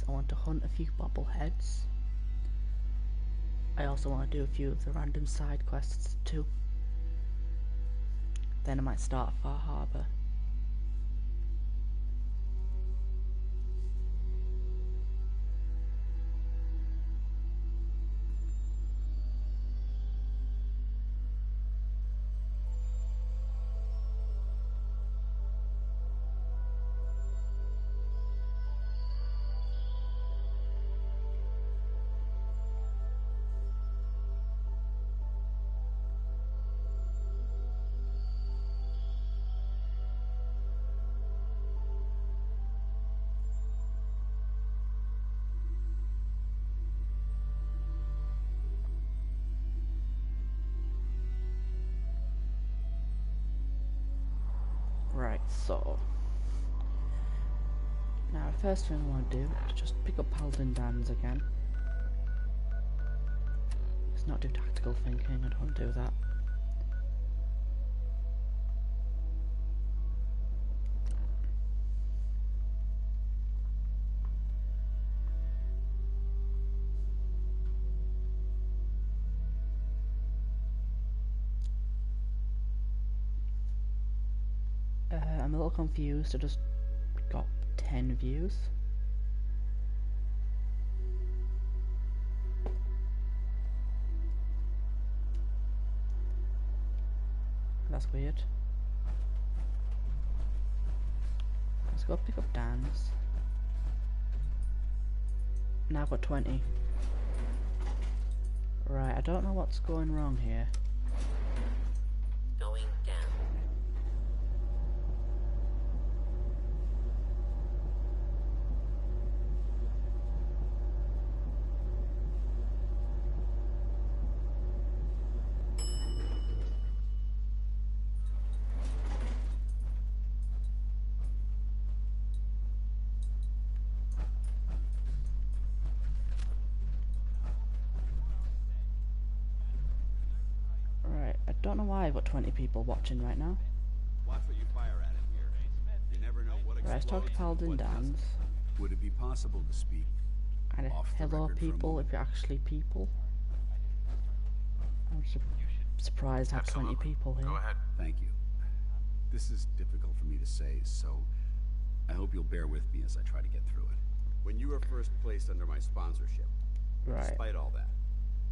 I want to hunt a few bobbleheads. I also want to do a few of the random side quests too. Then I might start Far Harbor. Right, so now the first thing I want to do is just pick up Paladin Dan's again. Let's not do tactical thinking, I don't want to do that. I'm a little confused, I just got 10 views. That's weird. Let's go pick up Dan's. Now I've got 20. Right, I don't know what's going wrong here. Going down. I don't know why I've got 20 people watching right now. Watch what you fire at in here. You never know what Right, let's talk to Paladin Dan's. Would it be possible to speak? And hello people, if you're actually people. I'm surprised to have 20 people here. Go ahead. Thank you. This is difficult for me to say, so I hope you'll bear with me as I try to get through it. When you were first placed under my sponsorship, despite all that,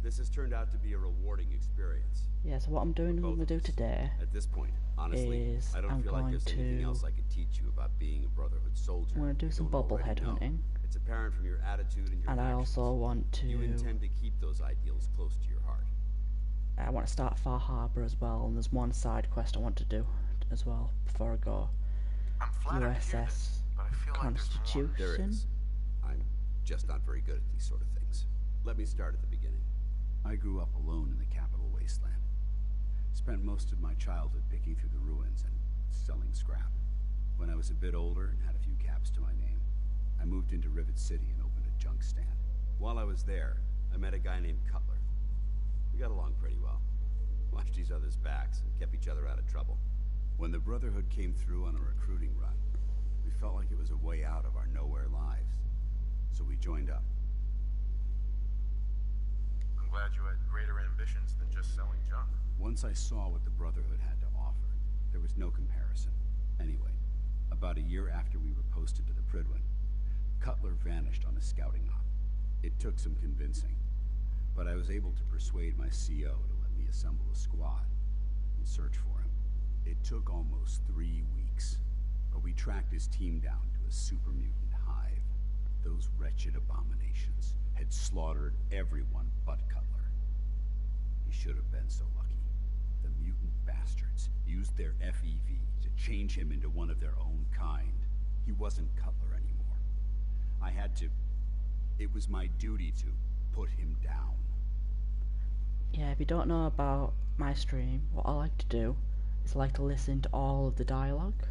this has turned out to be a rewarding experience. Yeah, so what I'm going to do today at this point, honestly, I don't feel like there's anything else I could teach you about being a Brotherhood soldier. I'm going to do some bobblehead hunting. It's apparent from your attitude and your actions. I also want to... You intend to keep those ideals close to your heart. I want to start Far Harbor as well, and there's one side quest I want to do as well before I go. I'm flattered to hear this, but I feel Constitution. Like there is. I'm just not very good at these sort of things. Let me start at the beginning. I grew up alone in the capital wasteland. Spent most of my childhood picking through the ruins and selling scrap. When I was a bit older and had a few caps to my name, I moved into Rivet City and opened a junk stand. While I was there, I met a guy named Cutler. We got along pretty well. Watched each other's backs and kept each other out of trouble. When the Brotherhood came through on a recruiting run, we felt like it was a way out of our nowhere lives. So we joined up. I'm glad you had greater ambitions than just selling junk. Once I saw what the Brotherhood had to offer, there was no comparison. Anyway, about a year after we were posted to the Prydwen, Cutler vanished on a scouting op. It took some convincing, but I was able to persuade my CO to let me assemble a squad and search for him. It took almost 3 weeks, but we tracked his team down to a super mutant hive. Those wretched abominations had slaughtered everyone but Cutler. He should have been so lucky. The mutant bastards used their FEV to change him into one of their own kind. He wasn't Cutler anymore. I had to... It was my duty to put him down. Yeah, if you don't know about my stream, what I like to do is I like to listen to all of the dialogue.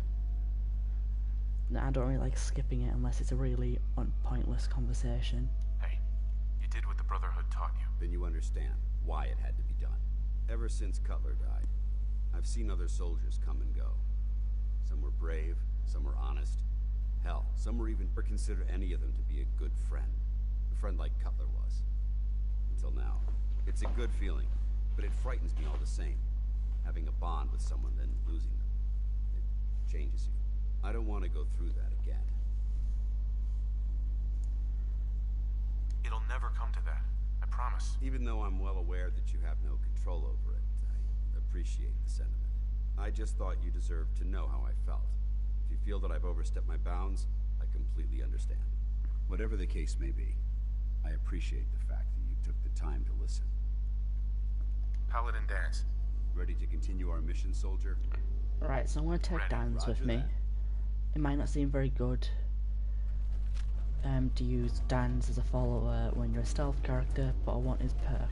I don't really like skipping it unless it's a really pointless conversation. Hey, you did what the Brotherhood taught you. Then you understand why it had to be done. Ever since Cutler died, I've seen other soldiers come and go. Some were brave, some were honest, Hell, some were even consider any of them to be a good friend. A friend like Cutler was. Until now. It's a good feeling, but it frightens me all the same. Having a bond with someone, then losing them. It changes you. I don't want to go through that again. It'll never come to that. I promise. Even though I'm well aware that you have no control over it, I appreciate the sentiment. I just thought you deserved to know how I felt. If you feel that I've overstepped my bounds, I completely understand. Whatever the case may be, I appreciate the fact that you took the time to listen. Paladin Danse. Ready to continue our mission, soldier? Right, so I'm going to take Danse with me. It might not seem very good to use Danse as a follower when you're a stealth character, but I want his perk.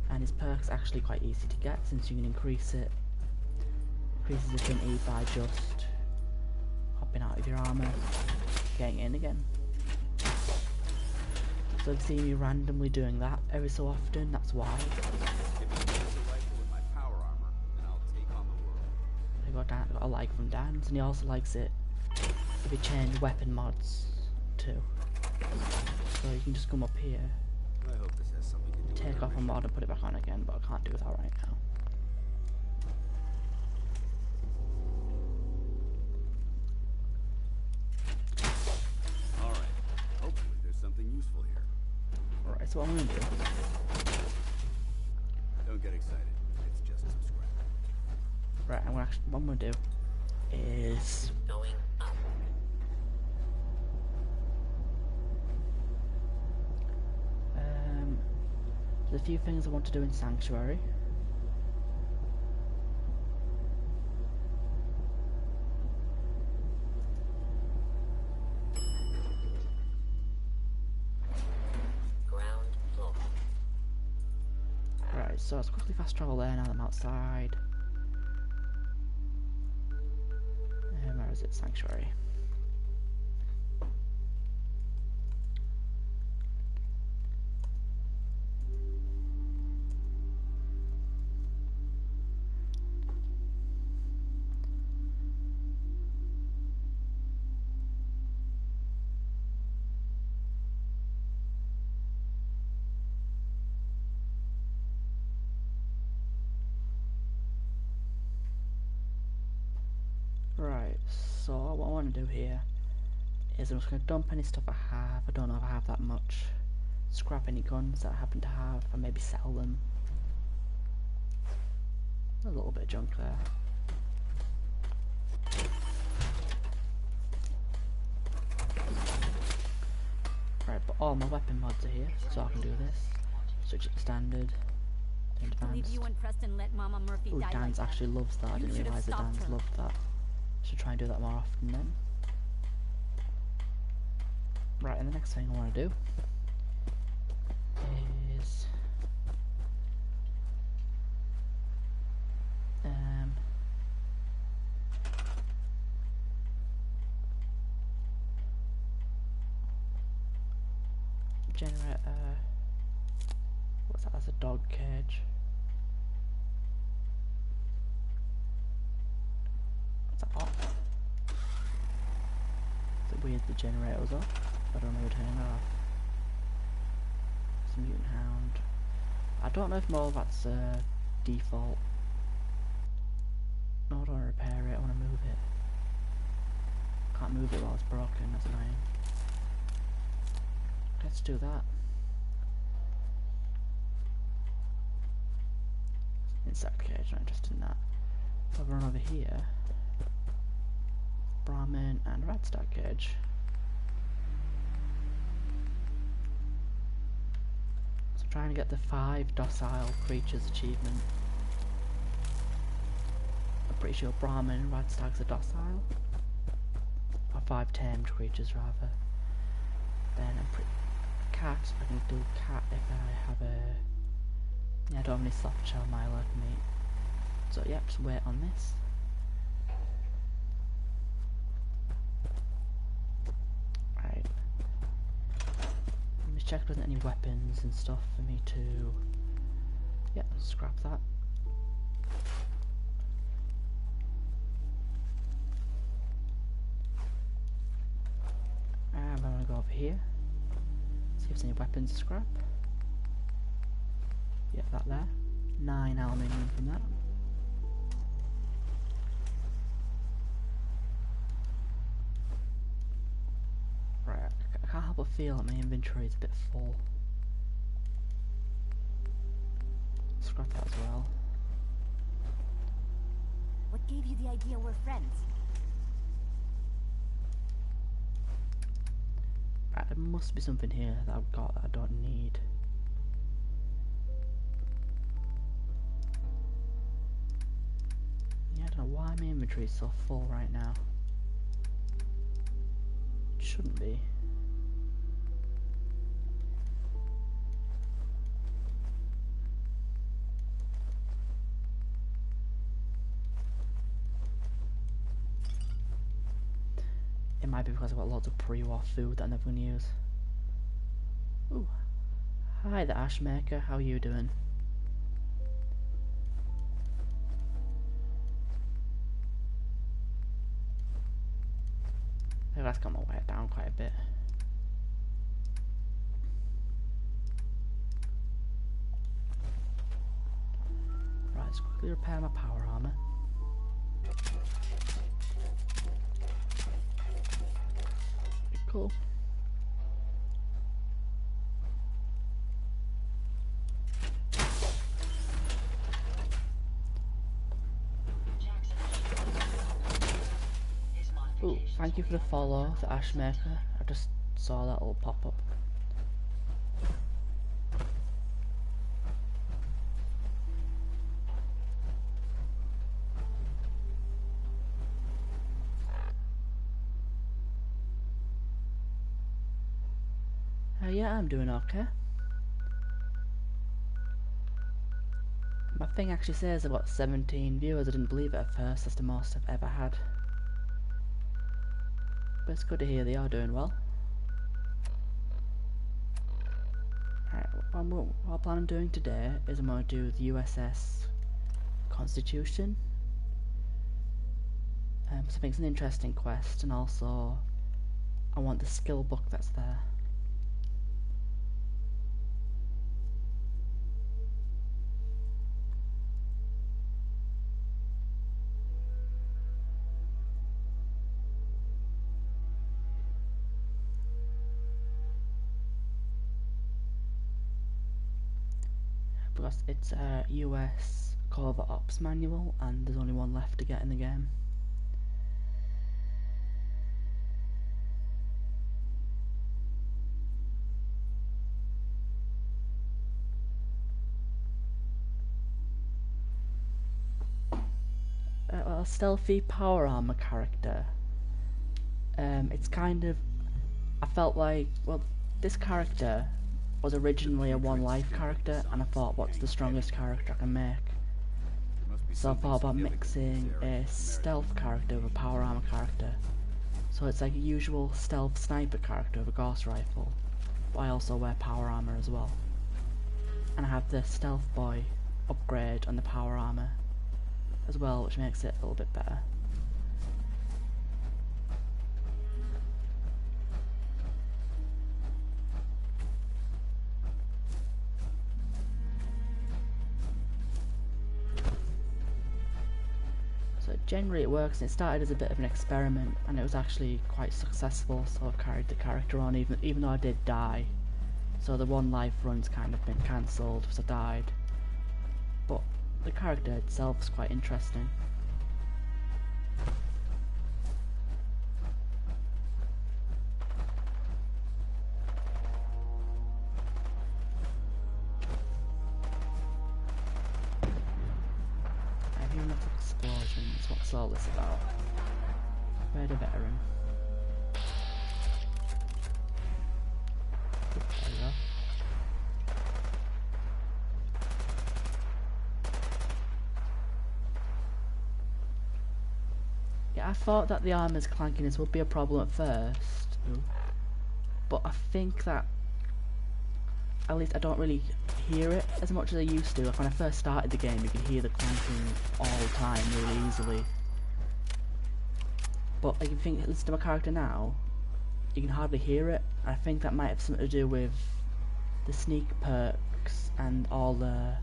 And his perk's actually quite easy to get since you can increase it. Increases affinity by just hopping out of your armor, getting in again. So I've seen me randomly doing that every so often, that's why. Give me a rifle with my power armor, and I'll take on the world. I got a like from Danse, and he also likes it if you change weapon mods too. So you can just come up here, I hope this has something to do with take our off a mission. mod and put it back on again, but I can't do that right now. Alright, hopefully there's something useful here. Alright, so what I'm going to do, Don't get excited, it's just some scrap. right, what I'm going to do is Going up. there's a few things I want to do in Sanctuary. Ground floor. Right, so let's quickly fast travel there now that I'm outside. Where is it? Sanctuary. Right, so what I want to do here is I'm just going to dump any stuff I have. I don't know if I have that much. Scrap any guns that I happen to have and maybe sell them. A little bit of junk there. Right, but all my weapon mods are here, so I can do this. Switch it to standard. Then Can't believe advanced. you and Preston let Mama Murphy Ooh, die Danse like actually loves that. I You didn't should have realise that stopped Danse her. loved that. Should try and do that more often then. Right, and the next thing I want to do is generate a, what's that? That's a dog cage. What's that off? Is it weird the generator's off? I don't know how to turn it off. It's a mutant hound. I don't know if more of that's default. No, I don't want to repair it, I want to move it. Can't move it while it's broken, that's annoying. Let's do that. Insect cage, not interested in that. If I run over here, Brahmin and Radstag cage. So I'm trying to get the 5 docile creatures achievement. I'm pretty sure Brahmin and Radstags are docile. Or 5 tamed creatures rather. Then I'm pretty cat, I can do cat if I have a, yeah, I don't have any soft shell Milo meat. So yeah, just wait on this. Right. Let me check if there's any weapons and stuff for me to, yeah, scrap that. here. See if there's any weapons to scrap. Yeah, that there. 9 aluminium from that. Right, I can't help but feel that my inventory is a bit full. Scrap that as well. What gave you the idea we're friends? Right, there must be something here that I've got that I don't need. Yeah, I don't know why my inventory is so full right now. It shouldn't be. It might be because I've got lots of pre-war food that I'm never going to use. Ooh. Hi there, Ashmaker. How are you doing? I think that's got my weight down quite a bit. Right, let's quickly repair my power armor. Cool. Ooh, thank you for the follow, the Ashmaker. I just saw that little pop up. Yeah, I'm doing okay. My thing actually says I've got 17 viewers. I didn't believe it at first. That's the most I've ever had. But it's good to hear they are doing well. Alright, what I plan on doing today is I'm going to do the USS Constitution. So I think it's an interesting quest, and also I want the skill book that's there. Because it's a US Covert Ops manual and there's only one left to get in the game. Well, a stealthy power armor character. It's kind of, I felt like, well, this character was originally a one life character, and I thought, what's the strongest character I can make? So I thought about mixing a stealth character with a power armor character. So it's like a usual stealth sniper character with a gauss rifle, but I also wear power armor as well. And I have the stealth boy upgrade on the power armor as well, which makes it a little bit better. Generally it works, and it started as a bit of an experiment and it was actually quite successful, so I carried the character on even though I did die. So the one life run's kind of been cancelled because I died. But the character itself is quite interesting. Explosions, what's all this about? Where's the veteran? There we go. Yeah, I thought that the armor's clankiness would be a problem at first. Ooh. But I think that at least I don't really hear it as much as I used to. Like when I first started the game, you could hear the clanking all the time really easily. But like, if you think, listen to my character now, you can hardly hear it. I think that might have something to do with the sneak perks and all the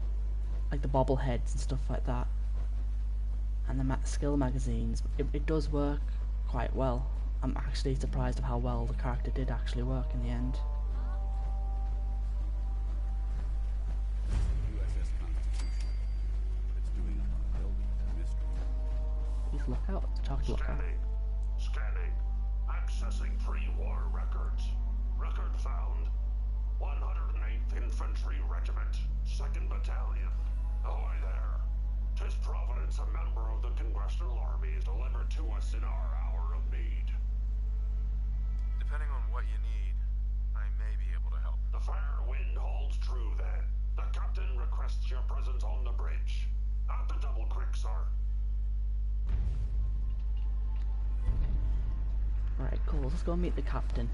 like the bobbleheads and stuff like that, and the skill magazines. It does work quite well. I'm actually surprised of how well the character did actually work in the end. USS Constitution. What it's doing up on the building is a mystery. Please look out. Talk to look out. Scanning. Accessing pre-war records. Record found. 108th Infantry Regiment, 2nd Battalion. Ahoy there. 'Tis Providence, a member of the Congressional Army, is delivered to us in our hour of need. Depending on what you need, I may be able to help. The fair wind holds true then. The captain requests your presence on the bridge. At the Double Creek, sir. Alright, cool. Let's go meet the captain.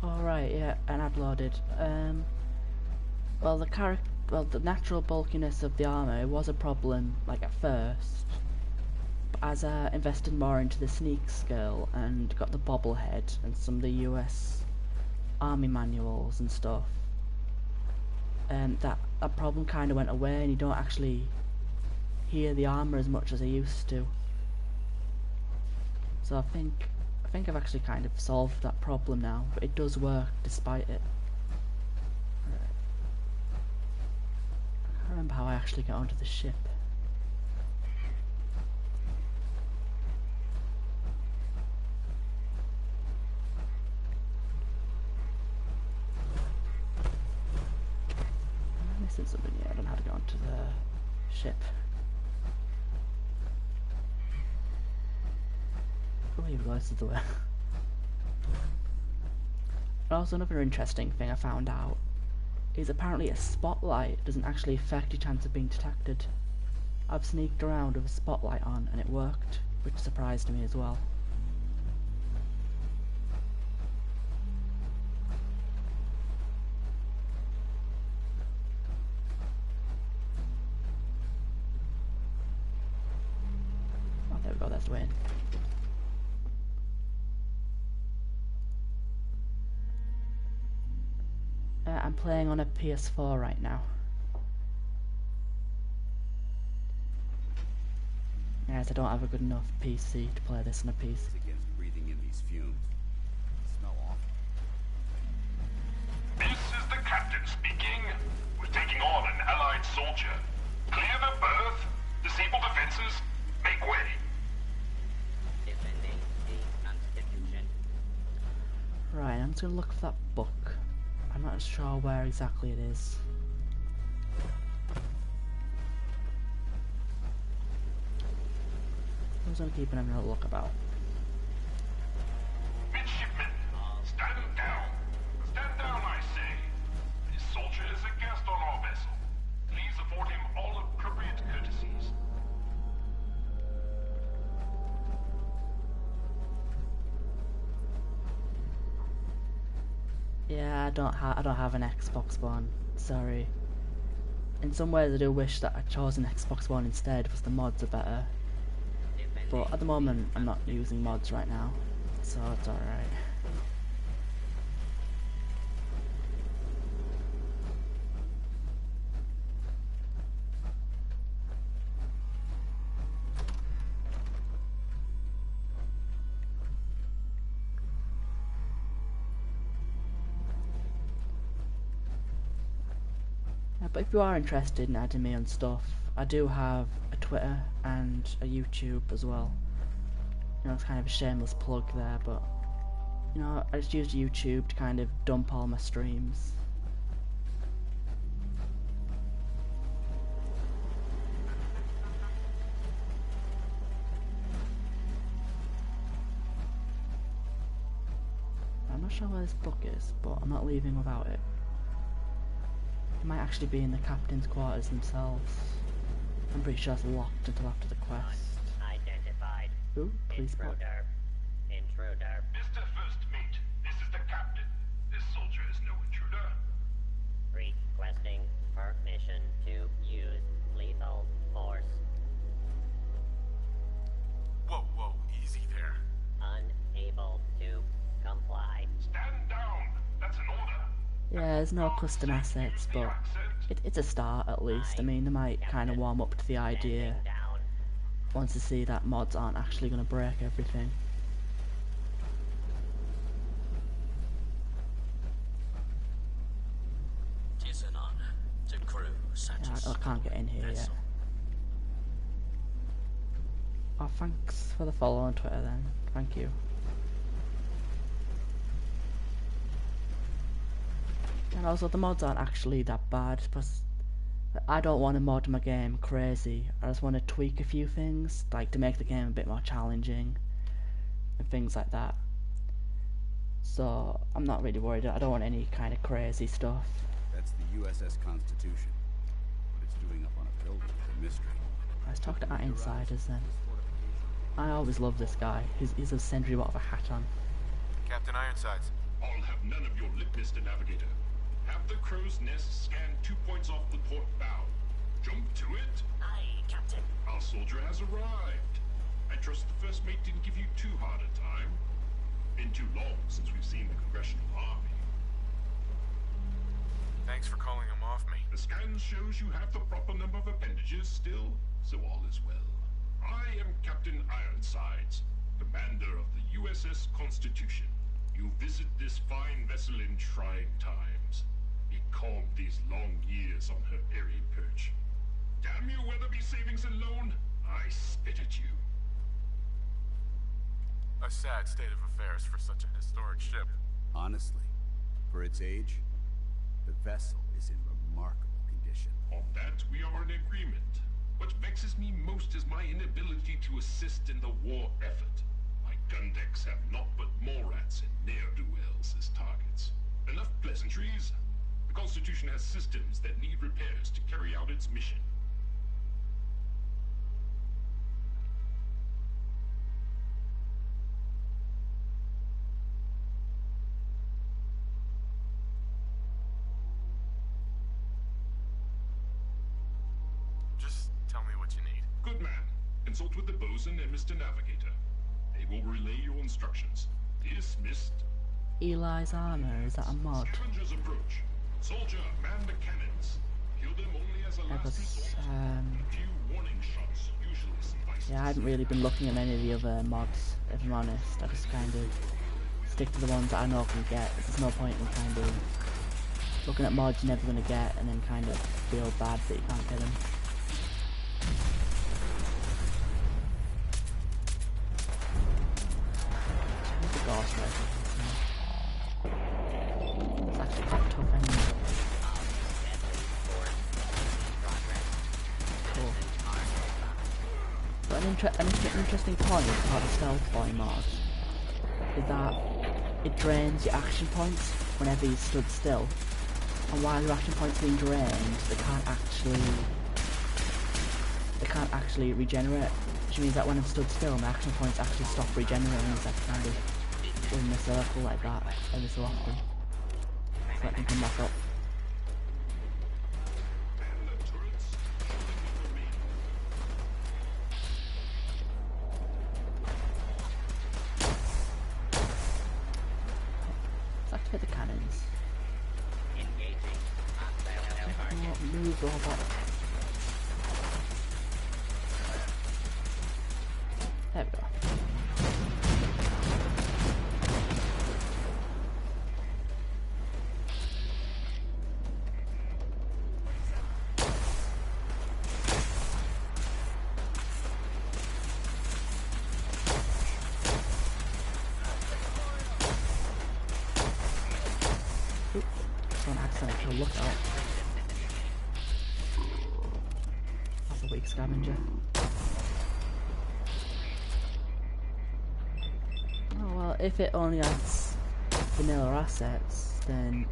Alright, yeah, and uploaded. Well, the natural bulkiness of the armor was a problem, like at first. But as I invested more into the sneak skill and got the bobblehead and some of the US Army manuals and stuff, that problem kind of went away, and you don't actually hear the armor as much as I used to. So I think I've actually kind of solved that problem now, but it does work despite it. Right. I can't remember how I actually got onto the ship. I'm missing something here. I don't know how to get onto the ship. Oh, here we go, this is the way. Also, another interesting thing I found out is apparently a spotlight doesn't actually affect your chance of being detected. I've sneaked around with a spotlight on and it worked, which surprised me as well. Oh, there we go, that's the way in. I'm playing on a PS4 right now. As I don't have a good enough PC to play this on a PC. It's against breathing in these fumes. They smell awful. This is the captain speaking. We're taking on an allied soldier. Clear the berth. Disable defenses. Make way. Defending the Constitution. Right, I'm just gonna look for that book. I'm not sure where exactly it is. I'm just gonna keep having a look about. Midshipmen, stand down. Stand down, I say. This soldier is a guest on our vessel. Please afford him all appropriate courtesies. Yeah, I don't have an Xbox One. Sorry. In some ways, I do wish that I chose an Xbox One instead, because the mods are better. But at the moment, I'm not using mods right now, so it's alright. But if you are interested in anime and stuff, I do have a Twitter and a YouTube as well. You know, it's kind of a shameless plug there, but you know, I just use YouTube to kind of dump all my streams. I'm not sure where this book is, but I'm not leaving without it. It might actually be in the captain's quarters themselves. I'm pretty sure it's locked until after the quest. Identified. Ooh, please spot. Intruder. Mr. First Mate, this is the Yeah, there's no custom assets, but it's a start at least. I mean, they might kind of warm up to the idea once they see that mods aren't actually going to break everything. Tis an honor to crew such Yeah, I can't get in here yet. Oh, thanks for the follow on Twitter then. Thank you. And also, the mods aren't actually that bad, because I don't want to mod my game crazy. I just want to tweak a few things, like to make the game a bit more challenging, and things like that. So, I'm not really worried. I don't want any kind of crazy stuff. That's the USS Constitution. What it's doing up on a building is a mystery. Let's talk to our insiders then. I always love this guy. He's a sentry with a hat on. Captain Ironsides. I'll have none of your lip, Mr. Navigator. Have the crow's nest scan 2 points off the port bow. Jump to it. Aye, Captain. Our soldier has arrived. I trust the first mate didn't give you too hard a time. Been too long since we've seen the Congressional Army. Thanks for calling him off me. The scan shows you have the proper number of appendages still, so all is well. I am Captain Ironsides, commander of the USS Constitution. You visit this fine vessel in trying times. Be calm these long years on her airy perch. Damn you, Weatherby Savings and Loan! I spit at you. A sad state of affairs for such a historic ship. Honestly, for its age, the vessel is in remarkable condition. On that, we are in agreement. What vexes me most is my inability to assist in the war effort. My gun decks have naught but Morats and ne'er-do-wells as targets. Enough pleasantries. The Constitution has systems that need repairs to carry out its mission. Just tell me what you need. Good man. Consult with the bosun and Mr. Navigator. They will relay your instructions. Dismissed. Eli's armor, is that a mod? Scavengers approach. Soldier, man the cannons. Kill them only as a Yeah, last but, resort. A few warning shots usually suffice. yeah, I haven't really been looking at any of the other mods, if I'm honest. I just kind of stick to the ones that I know I can get. There's no point in kind of looking at mods you're never going to get and then kind of feel bad that you can't get them. Where's the Ghost Rifle? It's actually quite tough anyway. Cool. But an interesting point about the Stealth Boy mod is that it drains your action points whenever you stood still. And while your action points are being drained, they can't actually regenerate. Which means that when I'm stood still, my action points actually stop regenerating, so I kind of go in a circle like that every so often. So let me come back up. And the turrets holding me. Let's activate the cannons. Engaging hostile target. Move robot. There we go. Oop, don't accidentally look out. That's a weak scavenger. Oh well, if it only adds vanilla assets, then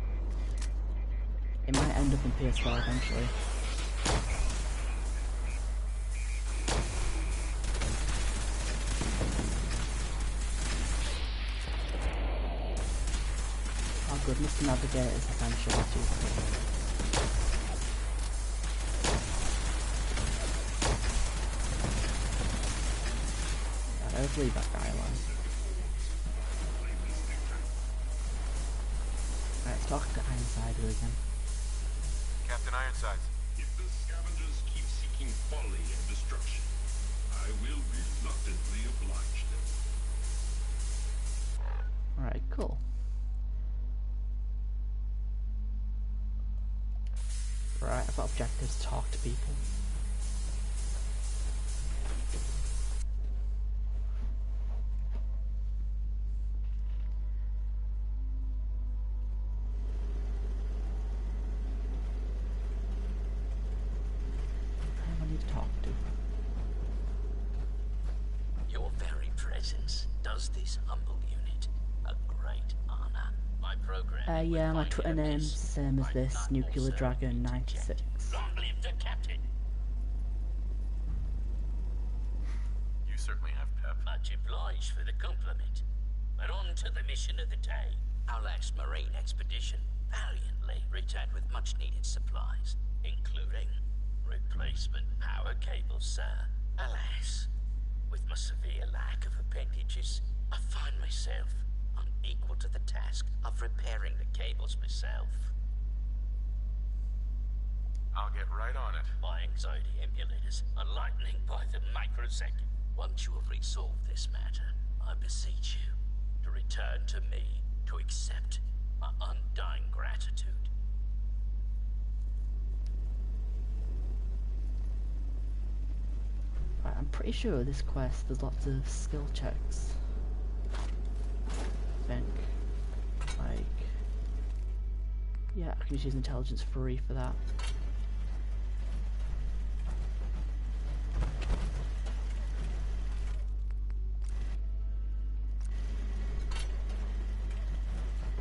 it might end up in PS4 eventually. Oh good, Mr. Navigator is essential, which is yeah, let's leave that guy alone. Let's talk to Ironside. do again. Captain Ironsides. If the scavengers keep seeking folly and destruction, I will reluctantly oblige them. Alright, cool. Right, I've got objectives to talk to people. Who do I need to talk to? Your very presence does this humble unit a great honor. My program. Yeah, my Twitter name's the same as this, Nuclear Dragon 96. Long live the captain. You certainly have pep. Much obliged for the compliment. But on to the mission of the day. Our last marine expedition valiantly returned with much needed supplies, including replacement power cables, sir. Alas, with my severe lack of appendages, I find myself unequal to the task of repairing the cables myself. I'll get right on it. My anxiety emulators are lightning by the microsecond. Once you have resolved this matter, I beseech you to return to me to accept my undying gratitude. Right, I'm pretty sure this quest there's lots of skill checks. I think. Like, yeah, I can just use intelligence free for that.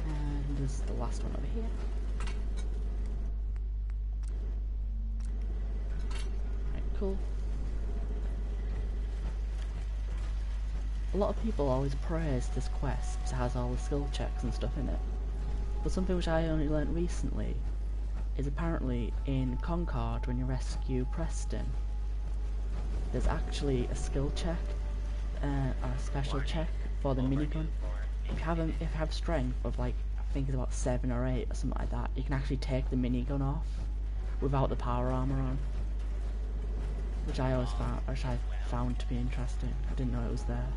And there's the last one over here. Right, cool. A lot of people always praise this quest because it has all the skill checks and stuff in it. But something which I only learnt recently is apparently in Concord when you rescue Preston, there's actually a skill check, or a special check for the minigun. If you have strength of like, I think it's about 7 or 8 or something like that, you can actually take the minigun off without the power armor on. Which I found to be interesting. I didn't know it was there.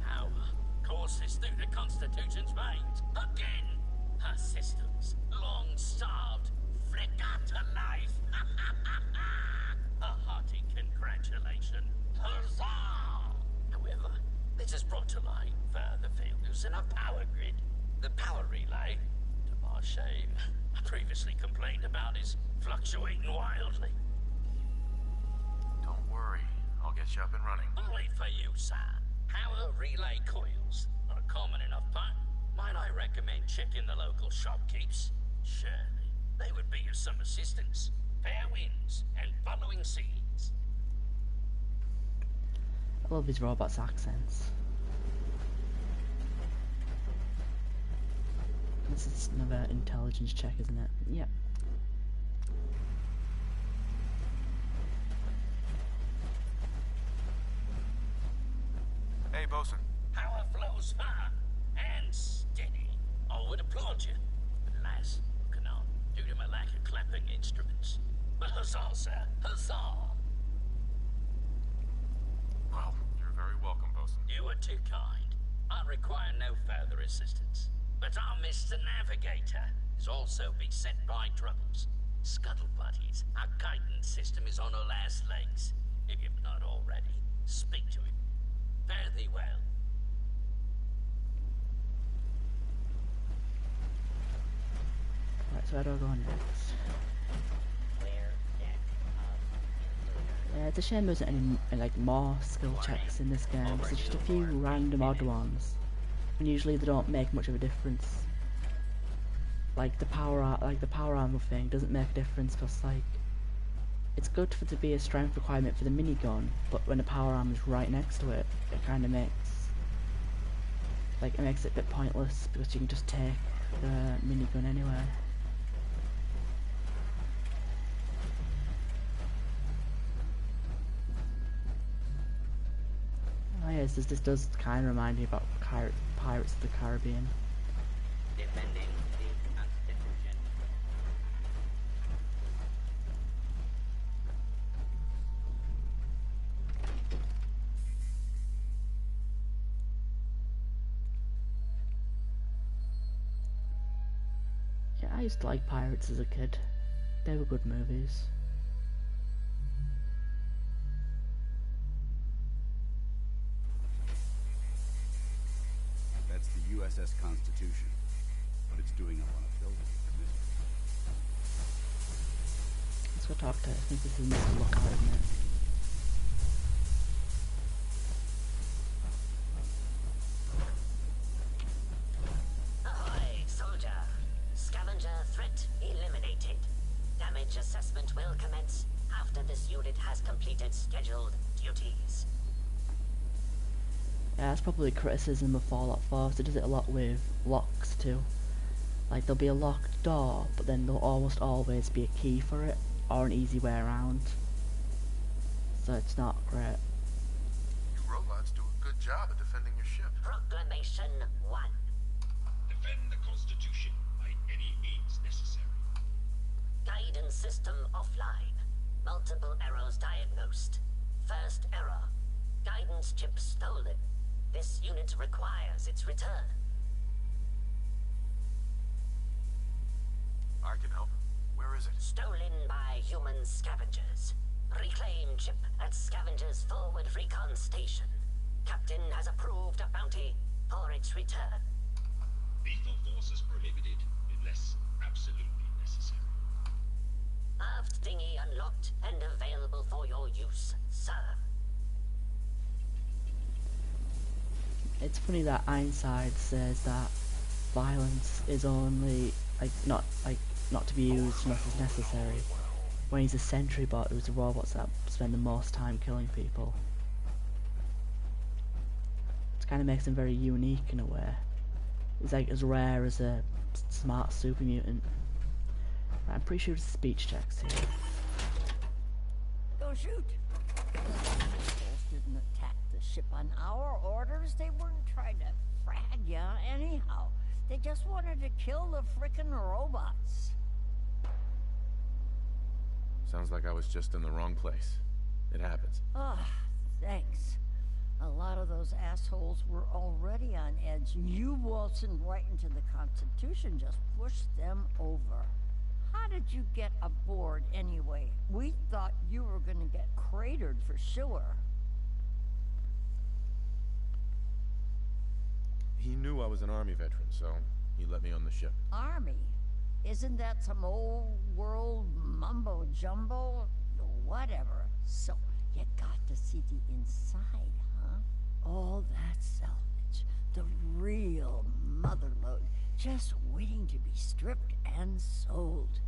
Power courses through the Constitution's veins. Again, her systems, long starved, flicker to life. A hearty congratulations. Huzzah! However, this has brought to light further failures in our power grid. The power relay, to my shame, I previously complained about, is fluctuating wildly. Don't worry. I'll get you up and running. Only for you, sir. Power relay coils. Not a common enough part. Might I recommend checking the local shopkeepers? Surely, they would be of some assistance. Fair winds and following seas. I love these robots' accents. This is another intelligence check, isn't it? Yep. Hey, Bosun. Power flows far and steady. I would applaud you. But alas, cannot, due to my lack of clapping instruments. But huzzah, sir. Huzzah! Well, you're very welcome, Bosun. You are too kind. I require no further assistance. But our Mr. Navigator is also beset by troubles. Scuttle buddies, our guidance system is on her last legs. If you've not already, speak to him. Fare thee well. Right, so where do I go next? Yeah, it's a shame there isn't any like more skill checks in this game. There's just a few random odd ones, and usually they don't make much of a difference. Like the power armor thing doesn't make a difference because like it's good for to be a strength requirement for the minigun, but when the power armor is right next to it, it kind of makes it a bit pointless because you can just take the minigun anyway. Oh yes, this does kind of remind me about Pirates of the Caribbean. Defending the Constitution. used to like Pirates as a kid. They were good movies. That's the USS Constitution. But it's doing up on a building. Let's go talk to it. I think this is Mr. Lookout, isn't it? Ahoy, soldier. Scavenger threat eliminated. Damage assessment will commence after this unit has completed scheduled duties. Yeah, that's probably a criticism of Fallout 4. It does it a lot with locks too. Like there'll be a locked door, but then there'll almost always be a key for it, or an easy way around. So it's not great. You robots do a good job of defending your ship. Proclamation 1. Defend the Constitution by any means necessary. Guidance system offline. Multiple errors diagnosed. First error. Guidance chip stolen. This unit requires its return. I can help. Where is it? Stolen by human scavengers. Reclaim chip at Scavengers Forward Recon Station. Captain has approved a bounty for its return. Lethal force is prohibited unless absolutely necessary. Aft dinghy unlocked and available for your use, sir. It's funny that Ironside says that violence is only not to be used unless it's necessary, when he's a sentry bot who's the robots that spend the most time killing people. It kind of makes him very unique in a way. He's like as rare as a smart super mutant. I'm pretty sure it's speech checks here. Go shoot! The Rebels didn't attack the ship on our orders. They weren't trying to frag ya anyhow. They just wanted to kill the frickin' robots. Sounds like I was just in the wrong place. It happens. Ah, thanks. A lot of those assholes were already on edge. You waltzing right into the Constitution just pushed them over. How did you get aboard anyway? We thought you were gonna get cratered for sure. He knew I was an Army veteran, so he let me on the ship. Army? Isn't that some old world mumbo jumbo? Whatever. So, you got to see the inside, huh? All that salvage. The real motherlode. Just waiting to be stripped and sold.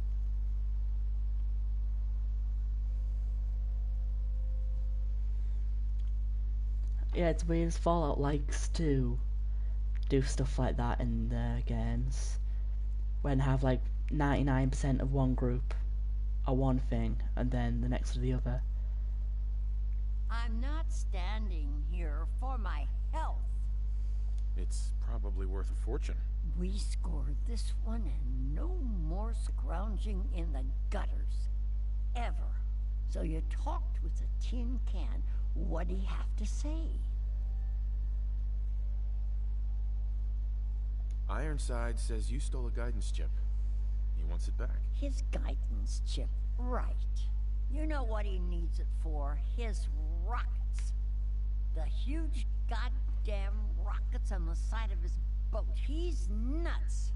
Yeah, it's weird as Fallout likes to do stuff like that in their games. When have like 99% of one group are one thing and then the next are the other. I'm not standing here for my health. It's probably worth a fortune. We scored this one and no more scrounging in the gutters. Ever. So you talked with a tin can. What'd he have to say? Ironside says you stole a guidance chip. He wants it back. His guidance chip. Right. You know what he needs it for. His rockets. The huge goddamn rockets on the side of his boat. He's nuts.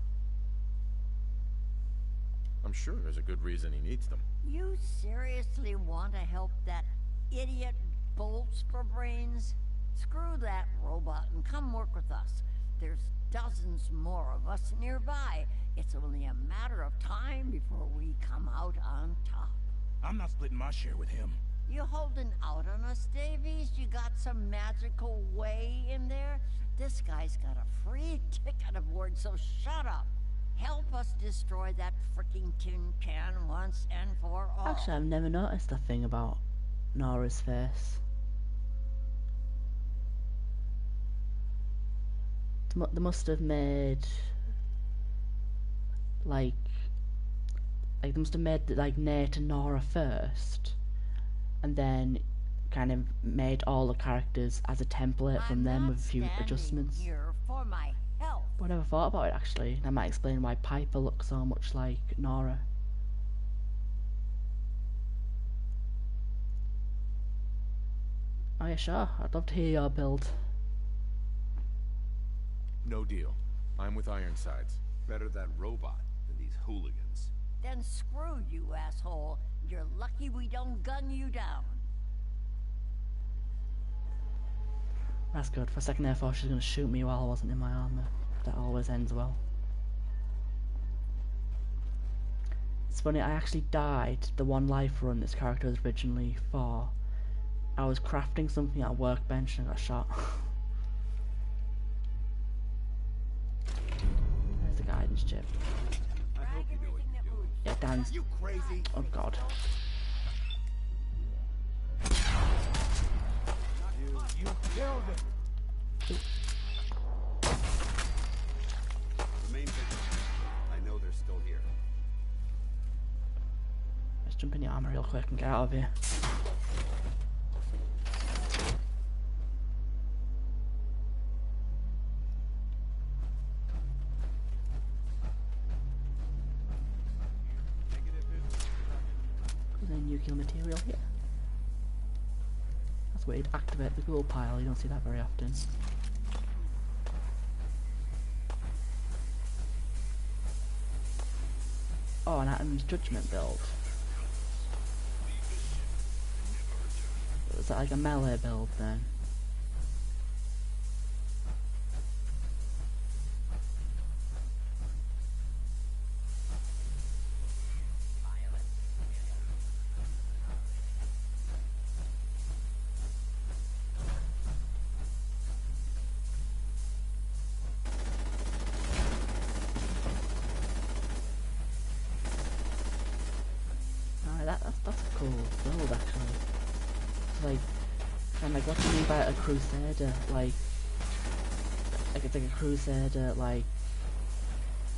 I'm sure there's a good reason he needs them. You seriously want to help that idiot Bolts for brains? Screw that robot and come work with us. There's dozens more of us nearby. It's only a matter of time before we come out on top. I'm not splitting my share with him. You holding out on us, Davies? You got some magical way in there? This guy's got a free ticket aboard, so shut up. Help us destroy that freaking tin can once and for all. Actually, I've never noticed a thing about Nora's face. They must have made like they must have made like Nate and Nora first, and then kind of made all the characters as a template from them with a few adjustments. Here for my health. But I never thought about it actually. That might explain why Piper looks so much like Nora. Oh yeah, sure. I'd love to hear your build. No deal. I'm with Ironsides. Better that robot than these hooligans. Then screw you, asshole. You're lucky we don't gun you down. That's good. For a second there I thought she was going to shoot me while I wasn't in my armour. That always ends well. It's funny, I actually died the one life run this character was originally for. I was crafting something at a workbench and I got shot. There's the guidance chip. I hope you know what you're doing. Yeah, Dan's... You crazy? Oh god. You killed it. Remain vigilant. I know they're still here. Let's jump in the armour real quick and get out of here. There's any nuclear material here. That's weird. Activate the ghoul pile. You don't see that very often. Oh, an Atom's Judgment build. Is that like a melee build then? That's a cool build actually. It's like, and like what do you mean by a crusader? Like it's like a crusader, like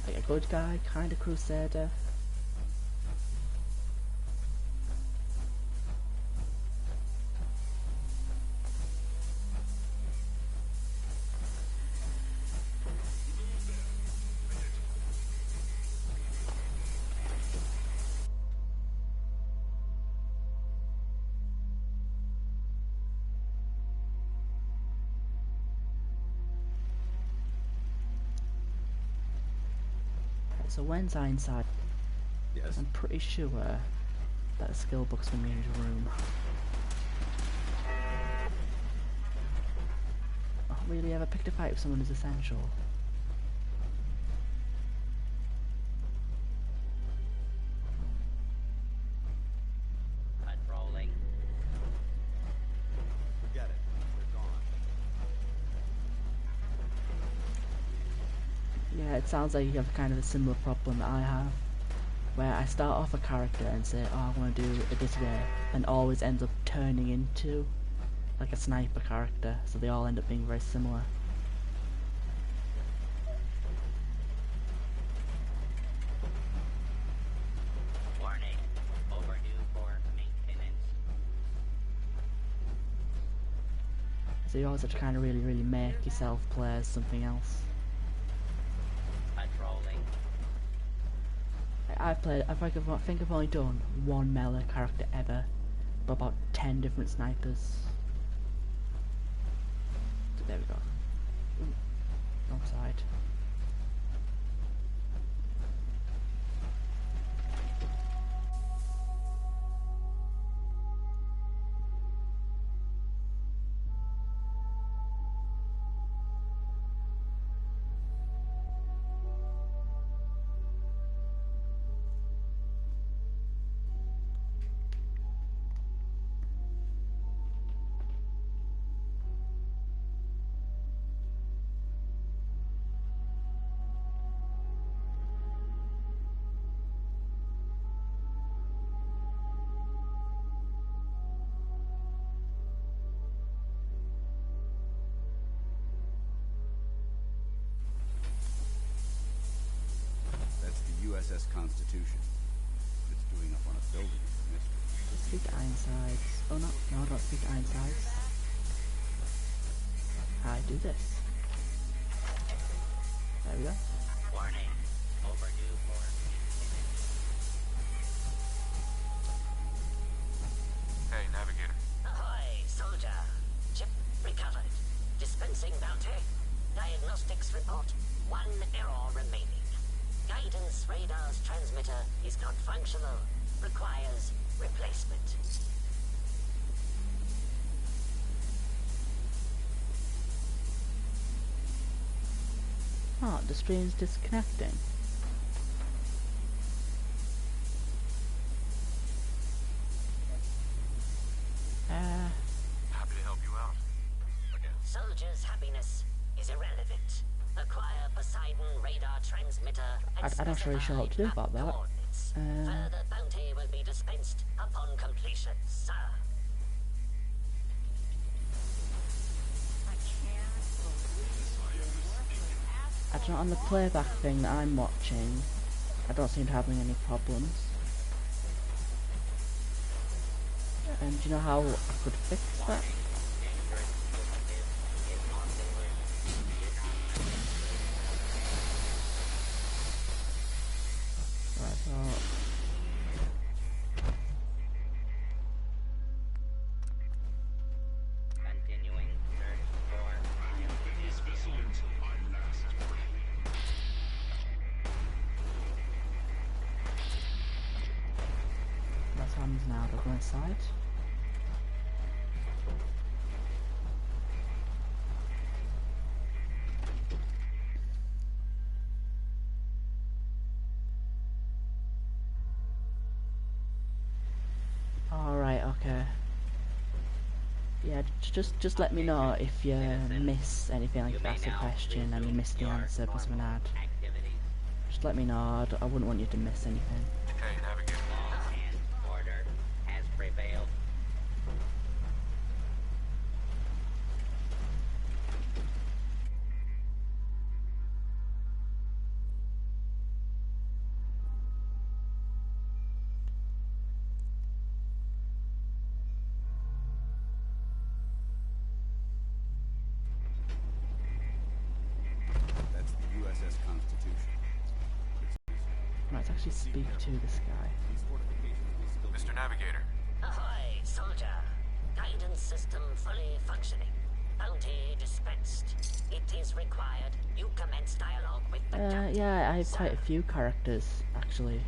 a good guy kind of crusader. So when's Ironside? Yes. I'm pretty sure that a skill book's in the room. Oh, really? Ever picked a fight with someone is essential? Patrolling. Forget it. They're gone. Yeah, it sounds like you have kind of a similar problem that I have, where I start off a character and say, oh, I want to do it this way, and always ends up turning into like a sniper character, so they all end up being very similar. Warning. Overdue for maintenance. So you always have to kind of really make yourself play as something else. Patrolling. I think I've only done one melee character ever, but about 10 different snipers. So there we go. Ooh, wrong side. USS Constitution. What it's doing up on a building is a mystery. Speak Ironsides. Oh no, don't speak Ironsides. I do this. There we go. Warning. Overdue for maintenance. Hey, Navigator. Ahoy, soldier. Chip recovered. Dispensing bounty. Diagnostics report. 1 error remaining. Guidance radar's transmitter is not functional. Requires replacement. Oh, the stream's disconnecting. Happy to help you out. Again. Soldier's happiness is irrelevant. Acquire Poseidon radar transmitter and I'm not really sure what to do about that. coordinates. Further bounty will be dispensed upon completion, sir. I don't know, on the playback thing that I'm watching, I don't seem to have any problems. And do you know how I could fix that? Right, so Continuing search for This vessel until my last breath. that's what happens now. They'll go inside. Alright, okay. Yeah, just let me know if you miss anything, like if that's a question and you missed the answer because of an ad. activities. Just let me know, I wouldn't want you to miss anything. Hey, Navigator. All hands order has prevailed. That's the USS Constitution. Let's actually speak to this guy. These fortifications will still be Mr. Navigator. Ahoy, soldier. Guidance system fully functioning. Bounty dispensed. It is required you commence dialogue with the captain. Yeah, I have quite a few characters, actually.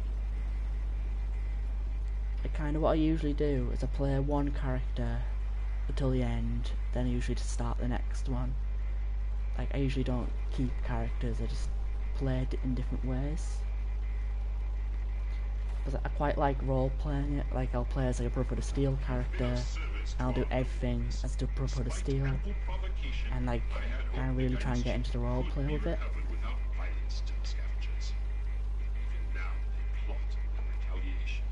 What I usually do is I play one character until the end, then I usually just start the next one. Like, I usually don't keep characters, I just play it in different ways. Because I quite like role-playing it, like I'll play as like a Brotherhood of Steel character, and I'll do everything as the Brotherhood of Steel, and like, I really try and get into the role-play with it. Without violence to the scavengers. Even now they plot a retaliation.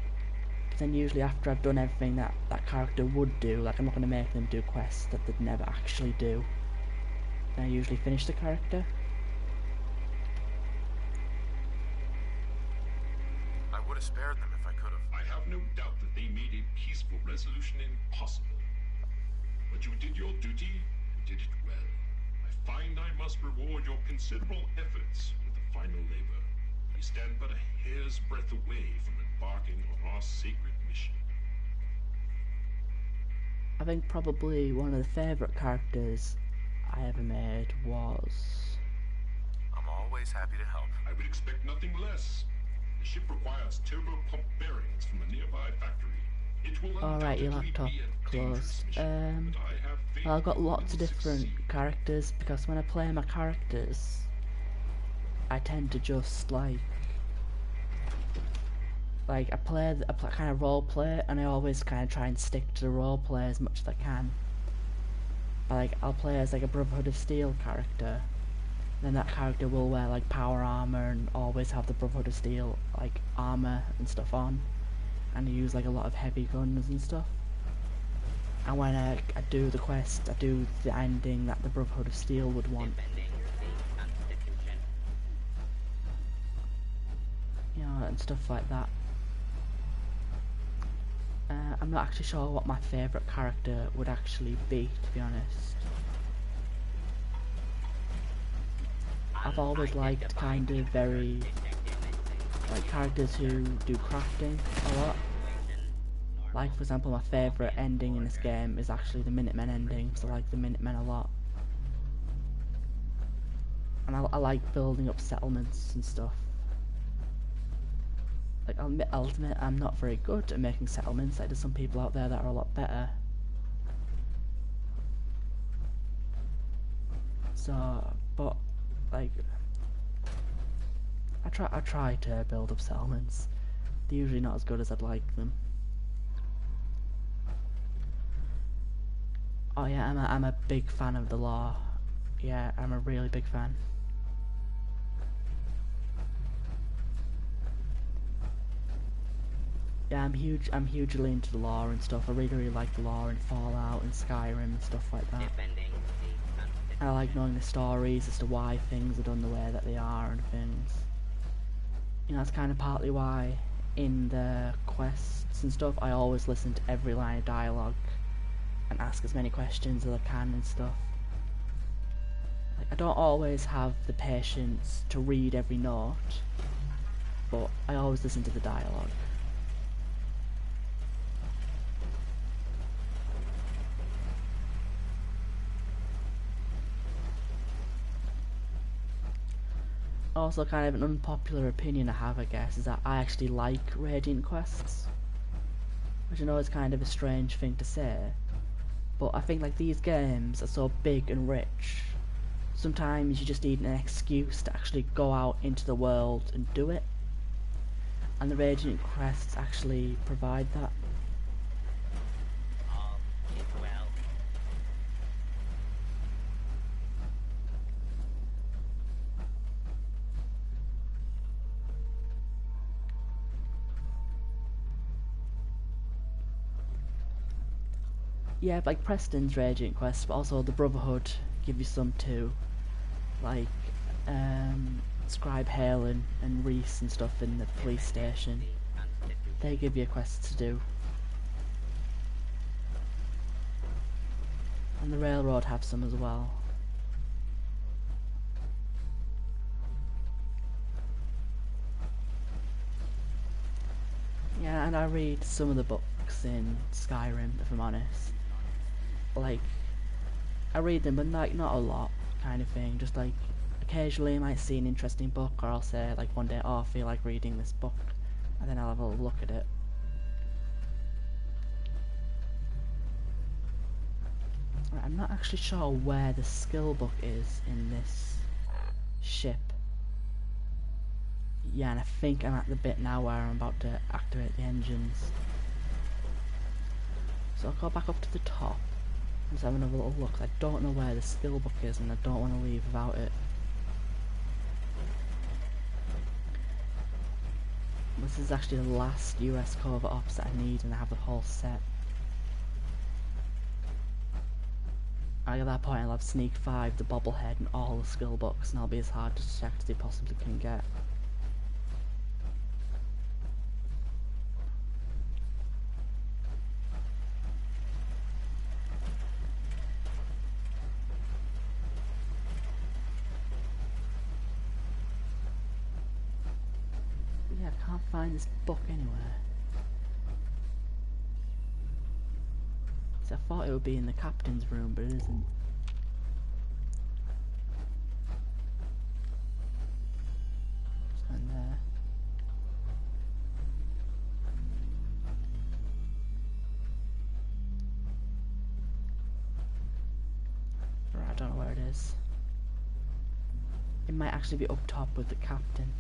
Then usually after I've done everything that that character would do, like I'm not going to make them do quests that they'd never actually do, then I usually finish the character. I would have spared them if I could have. I have no doubt that they made a peaceful resolution impossible. But you did your duty and did it well. I find I must reward your considerable efforts with the final labor. We stand but a hair's breadth away from embarking on our sacred mission. I think probably one of the favourite characters I ever made was... I'm always happy to help. I would expect nothing less. The ship requires turbo pump bearings from a nearby factory. It will Alright, your undoubtedly laptop be a dangerous closed. mission, but I have faith Well, I've got you lots will of different succeed. characters, because when I play my characters, I tend to just like I kind of role play, and I always kind of try and stick to the role play as much as I can. Like, I'll play as like a Brotherhood of Steel character, then that character will wear like power armor and always have the Brotherhood of Steel like armor and stuff on, and use like a lot of heavy guns and stuff. And when I do the quest, I do the ending that the Brotherhood of Steel would want. Defending the Constitution. You know, and stuff like that. I'm not actually sure what my favourite character would actually be, to be honest. I I've always liked kind of very, like, characters who do crafting a lot. Like, for example, my favourite ending in this game is actually the Minutemen ending, so I like the Minutemen a lot. And I like building up settlements and stuff. Like, I'll admit I'm not very good at making settlements. Like, there's some people out there that are a lot better. So, but, like, I try to build up settlements. They're usually not as good as I'd like them. Oh yeah, I'm a big fan of the law. Yeah, I'm a really big fan. Yeah, I'm hugely into the lore and stuff. I really like the lore in Fallout and Skyrim and stuff like that. And I like knowing the stories as to why things are done the way that they are and things. You know, that's kind of partly why in the quests and stuff I always listen to every line of dialogue and ask as many questions as I can and stuff. Like, I don't always have the patience to read every note, but I always listen to the dialogue. Also, kind of an unpopular opinion I have, I guess, is that I actually like Radiant quests, which I know is kind of a strange thing to say, but I think like these games are so big and rich, sometimes you just need an excuse to actually go out into the world and do it, and the Radiant quests actually provide that. All is well. Yeah, like Preston's Radiant quests, but also the Brotherhood give you some too. Like, Scribe Halen and Reese and stuff in the police station. They give you quests to do. And the Railroad have some as well. Yeah, and I read some of the books in Skyrim, if I'm honest. Like, I read them, but like not a lot, kind of thing. Just like occasionally I might see an interesting book, or I'll say like one day, oh, I feel like reading this book, and then I'll have a look at it. Right, I'm not actually sure where the skill book is in this ship. Yeah, and I think I'm at the bit now where I'm about to activate the engines. So I'll go back up to the top. Just having a little look. I don't know where the skill book is, and I don't want to leave without it. This is actually the last US Covert Ops that I need, and I have the whole set. At that point I'll have Sneak 5, the Bobblehead, and all the skill books, and I'll be as hard to check as they possibly can get. Yeah, I can't find this book anywhere. So I thought it would be in the captain's room, but it isn't. It's in there. Right, I don't know where it is. It might actually be up top with the captain.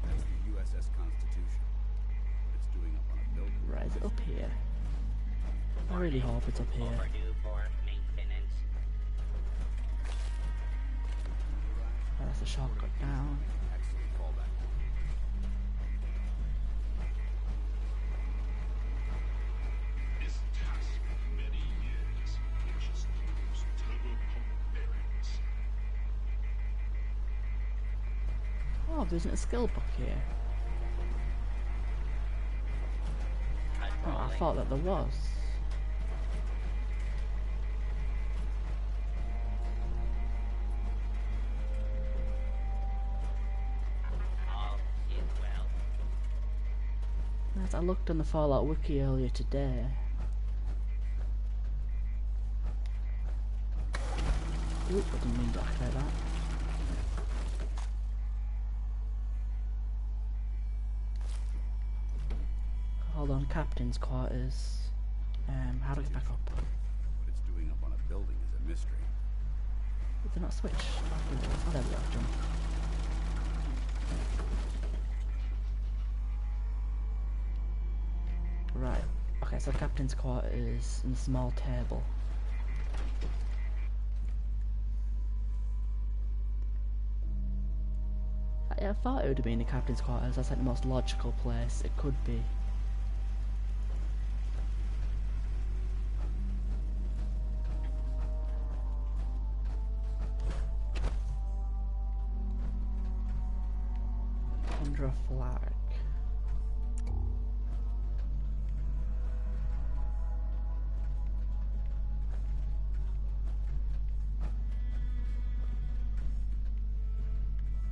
That's the USS Constitution. What it's doing up on a building. Right, is it up here? I really hope it's up here. Overdue for maintenance. Oh, that's a shortcut down. Excellent fallback. This task of many years Oh, there isn't a skill book here. Oh, I thought that there was. All is well. Yes, I looked on the Fallout wiki earlier today. Oop, I didn't mean to activate that. Hold on, captain's quarters. How do I get back up? What it's doing up on a building is a mystery. Did it not switch? Oh, there we go, jump. Right, okay, so captain's quarters and a small table. I thought it would have been the captain's quarters. That's like the most logical place it could be. Under a flag.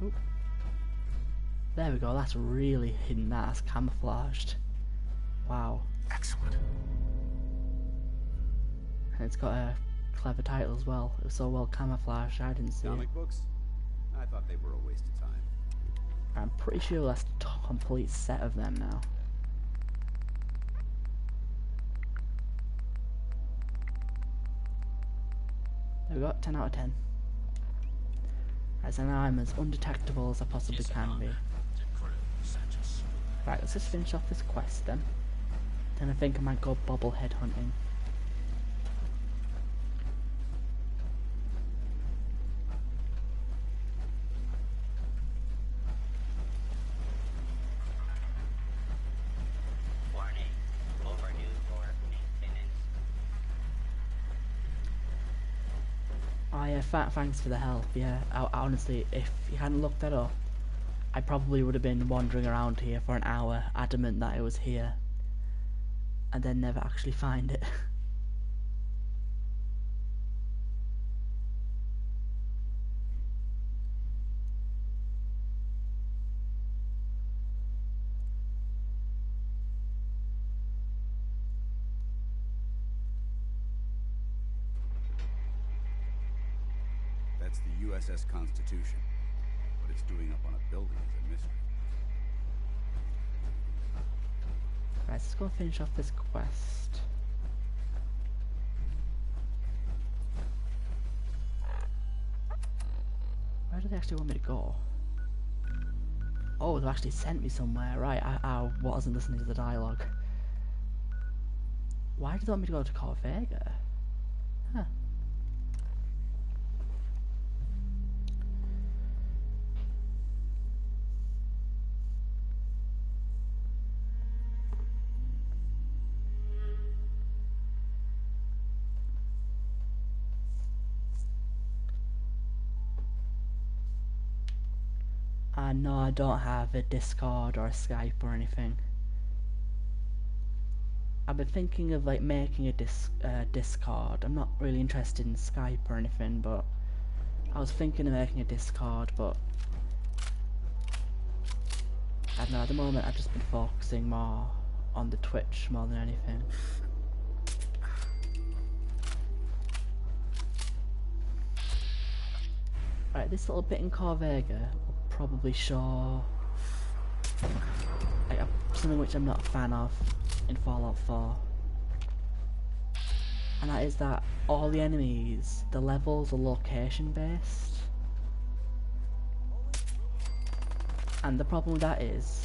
Oop. There we go, that's really hidden, that's camouflaged. Wow. Excellent. And it's got a clever title as well. It was so well camouflaged, I didn't see it. Comic books? I thought they were a waste of time. I'm pretty sure that's a complete set of them now. There we go, 10 out of 10. As now I'm as undetectable as I possibly can be. Right, let's just finish off this quest then. Then I think I might go bobblehead hunting. Warning. Overdue for maintenance. Oh yeah, thanks for the help. Yeah, I honestly, if you hadn't looked that up, I probably would have been wandering around here for an hour, adamant that it was here, and then never actually find it. That's the USS Constitution. What it's doing up on a building is a mystery. Right, let's go finish off this quest. Where do they actually want me to go? Oh, they actually sent me somewhere. Right, I wasn't listening to the dialogue. Why do they want me to go to Corvega? Huh. No, I don't have a Discord or a Skype or anything. I've been thinking of like making a Discord. I'm not really interested in Skype or anything, but I was thinking of making a Discord, but I don't know, at the moment I've just been focusing more on the Twitch more than anything. Right, this little bit in Corvega will probably show like something which I'm not a fan of in Fallout 4. And that is that all the enemies, the levels are location based. And the problem with that is,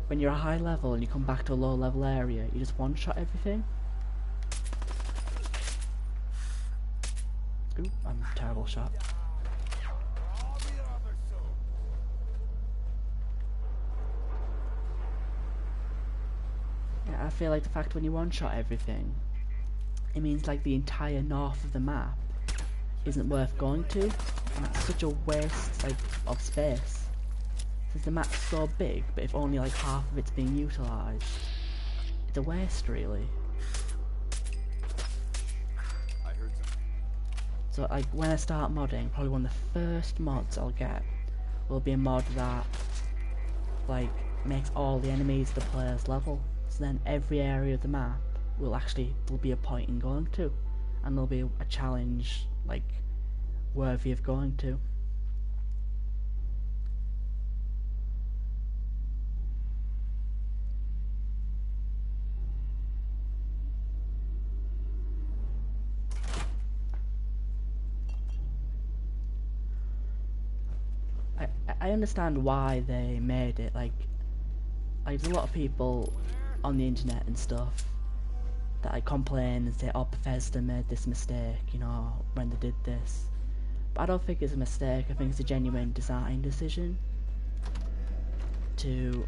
when you're a high level and you come back to a low level area, you just one-shot everything. Ooh, I'm a terrible shot. Yeah, I feel like the fact when you one-shot everything, it means like the entire north of the map isn't worth going to, and that's such a waste like of space. since the map's so big, but if only like half of it's being utilised, it's a waste really. I heard something. So like when I start modding, probably one of the first mods I'll get will be a mod that like makes all the enemies the player's level. So then every area of the map will be a point in going to, and there'll be a challenge like worthy of going to. I understand why they made it, like there's a lot of people on the internet and stuff that I complain and say, oh, Bethesda made this mistake, you know, when they did this. But I don't think it's a mistake. I think it's a genuine design decision to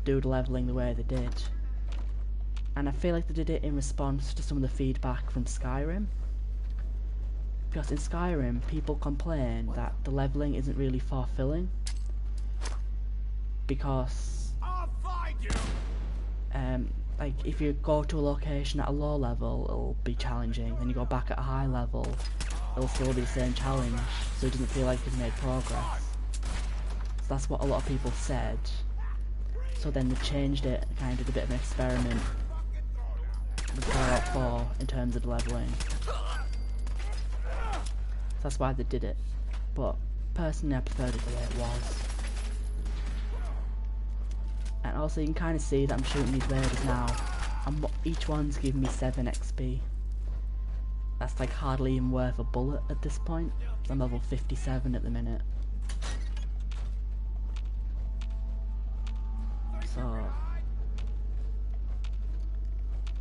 do the leveling the way they did. And I feel like they did it in response to some of the feedback from Skyrim. Because in Skyrim, people complain that the leveling isn't really fulfilling. Because like if you go to a location at a low level, it'll be challenging. Then you go back at a high level, it'll still be the same challenge. So it doesn't feel like you've made progress. So that's what a lot of people said. So then they changed it, kind of did a bit of an experiment with Fallout 4 in terms of the leveling. That's why they did it. But personally, I preferred it the way it was. And also you can kind of see that I'm shooting these raiders now, and each one's giving me 7 XP. That's like hardly even worth a bullet at this point. I'm level 57 at the minute. So,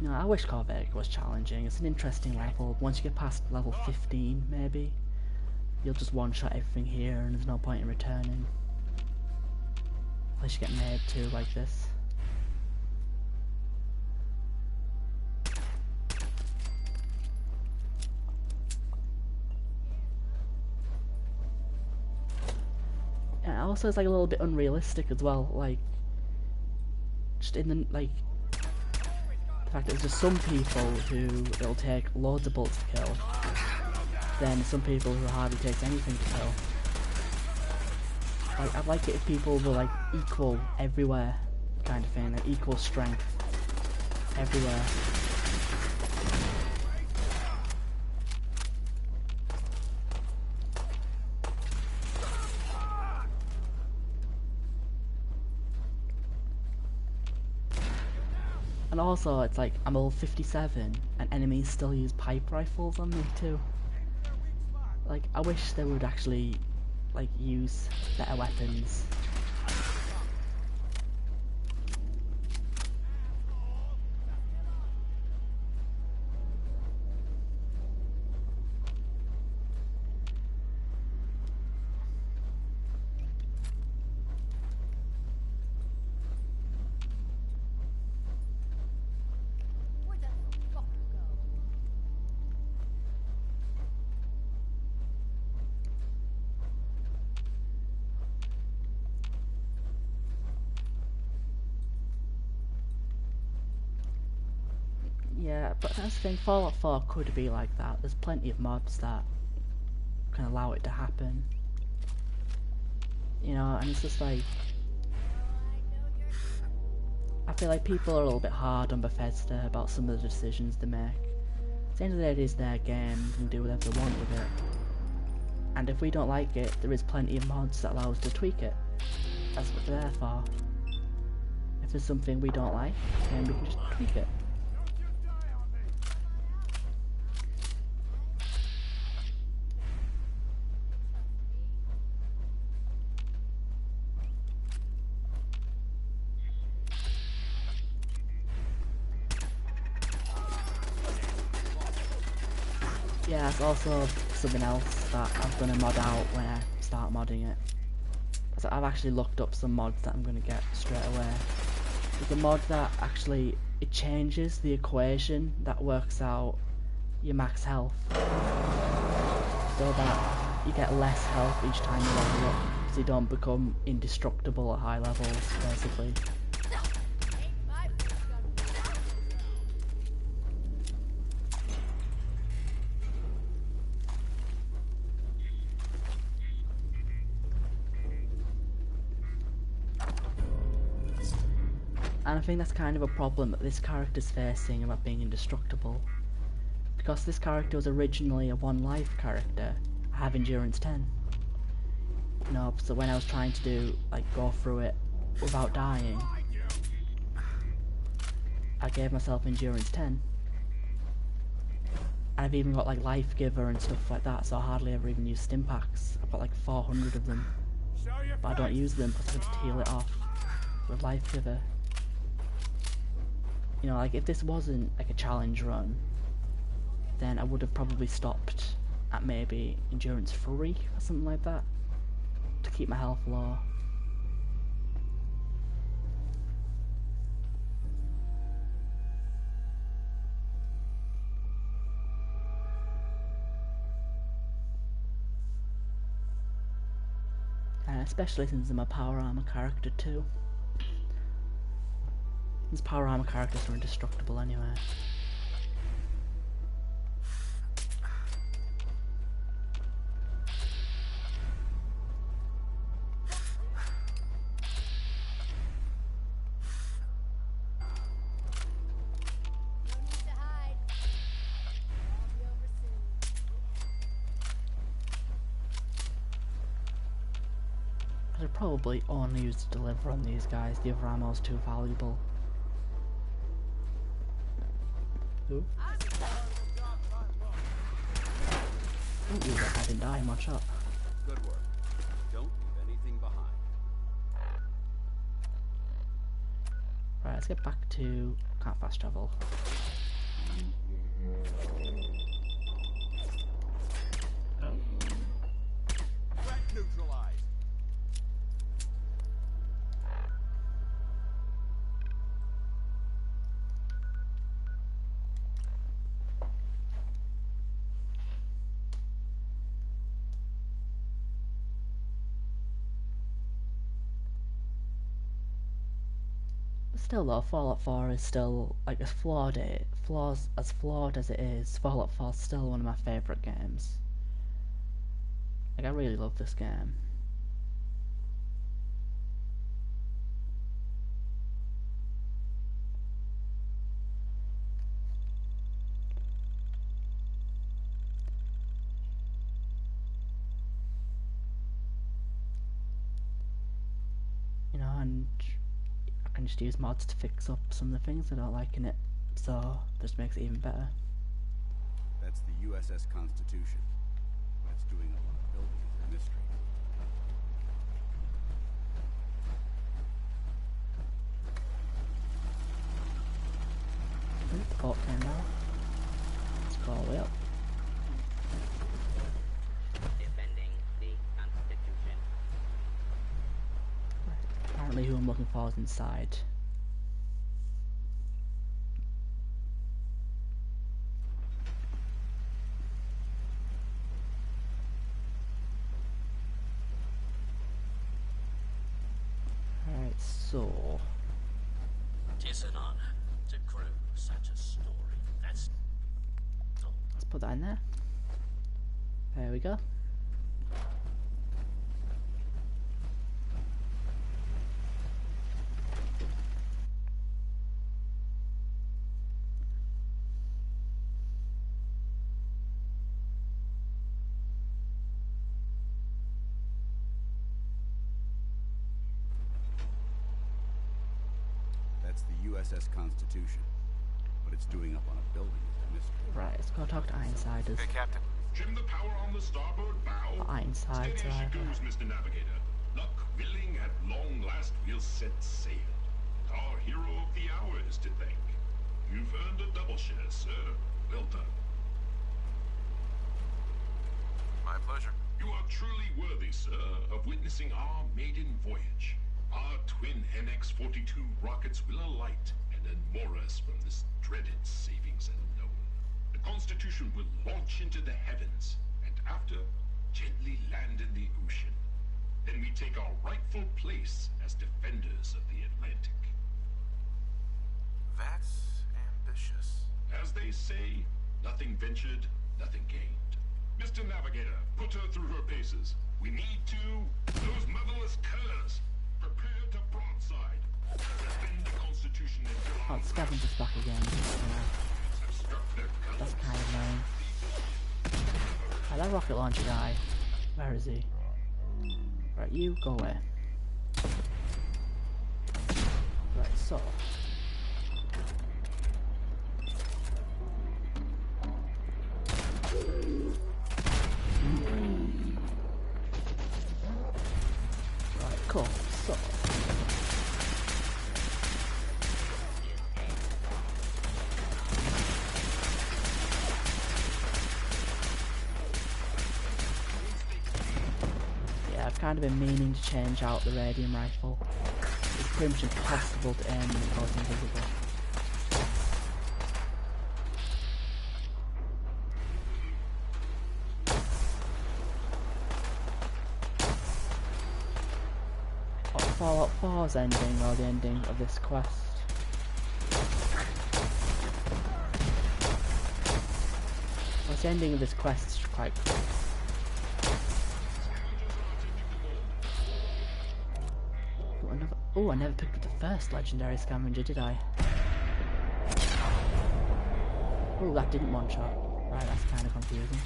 you know, I wish Corvair was challenging. It's an interesting level. Once you get past level 15, maybe, you'll just one-shot everything here and there's no point in returning. Unless you get made to like this. And also it's like a little bit unrealistic as well, like just in the like the fact that there's just some people who it'll take loads of bullets to kill, then some people who hardly takes anything to kill. Like, I'd like it if people were like equal everywhere, kind of thing, like equal strength everywhere. And also, it's like, I'm level 57, and enemies still use pipe rifles on me too. Like, I wish they would actually like use better weapons. Yeah, but that's the thing, Fallout 4 could be like that. There's plenty of mods that can allow it to happen. You know, and it's just like, I feel like people are a little bit hard on Bethesda about some of the decisions they make. At the end of the day, it is their game, they can do whatever they want with it. And if we don't like it, there is plenty of mods that allow us to tweak it. That's what they're there for. If there's something we don't like, then we can just tweak it. Yeah, it's also something else that I'm going to mod out when I start modding it. So I've actually looked up some mods that I'm going to get straight away. There's a mod that actually, it changes the equation that works out your max health. So that you get less health each time you level up. because you don't become indestructible at high levels, basically. And I think that's kind of a problem that this character's facing about being indestructible. Because this character was originally a 1 life character, I have endurance 10. You know, so when I was trying to do, like, go through it without dying, I gave myself endurance 10. And I've even got, like, life giver and stuff like that, so I hardly ever even use stim packs. I've got like 400 of them. But I don't use them because I just heal it off with life giver. You know, like, if this wasn't like a challenge run, then I would have probably stopped at maybe endurance 3 or something like that to keep my health low. And especially since I'm a power armor character too. These power armor characters are indestructible anyway. I'd probably only use the deliver on these guys, the other ammo's too valuable. Ooh. Ooh, I didn't die much up. Good work. Don't leave anything behind. Right, let's get back to... can't fast travel. Threat neutralized. Still though, Fallout 4 is still, like, as flawed as it is, Fallout 4 is still one of my favourite games. Like, I really love this game. You know, and I can just use mods to fix up some of the things I don't like in it, so this makes it even better. That's the USS Constitution. What it's doing up on the building is a mystery. The boat came down. Let's go all the way up. Defending the Constitution. Apparently who I'm looking for is inside. Alright, so... Tis an honor to crew such a story. That's... let's put that in there. There we go. That's the USS Constitution. What it's doing up on a building is a mystery. Right, let's go talk to Ironsiders. Hey, Captain. Trim the power on the starboard bow. Ironside, Steady as she driver. goes, Mr. Navigator. Luck willing, at long last we'll set sail. Our hero of the hour is to thank. You've earned a double share, sir. Well done. My pleasure. You are truly worthy, sir, of witnessing our maiden voyage. Our twin NX-42 rockets will alight and unmoor us from this dreaded savings unknown. The Constitution will launch into the heavens, and after, gently land in the ocean. then we take our rightful place as defenders of the Atlantic. That's ambitious. As they say, nothing ventured, nothing gained. Mr. Navigator, put her through her paces. We need to... Those motherless curs! Prepare to broadside. Defend the Constitution until Oh, our the scavenger's back again. Yeah. have struck their That's guns. kind of annoying. Oh, that rocket launcher guy. Where is he? Right, you go away. Right, so. Right, cool. So. Yeah, I've kind of been meaning to change out the radium rifle. It's pretty much impossible to aim when it goes invisible. Or Fallout 4's ending, or the ending of this quest. Well, the ending of this quest is quite cool. Oh, I never picked up the first legendary scavenger, did I? Oh, that didn't one shot. Right, that's kind of confusing.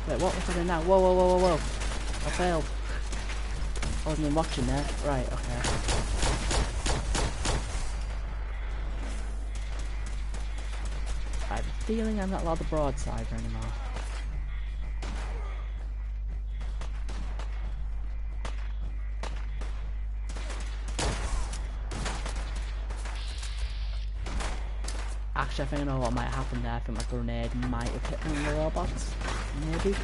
Wait, what was I doing now? Whoa, whoa, whoa, whoa, whoa. I failed. I wasn't even watching there. Right, okay. I have a feeling I'm not allowed the broadside anymore. Actually, I think I know what might happen there. I think my grenade might have hit one of the robots. Maybe?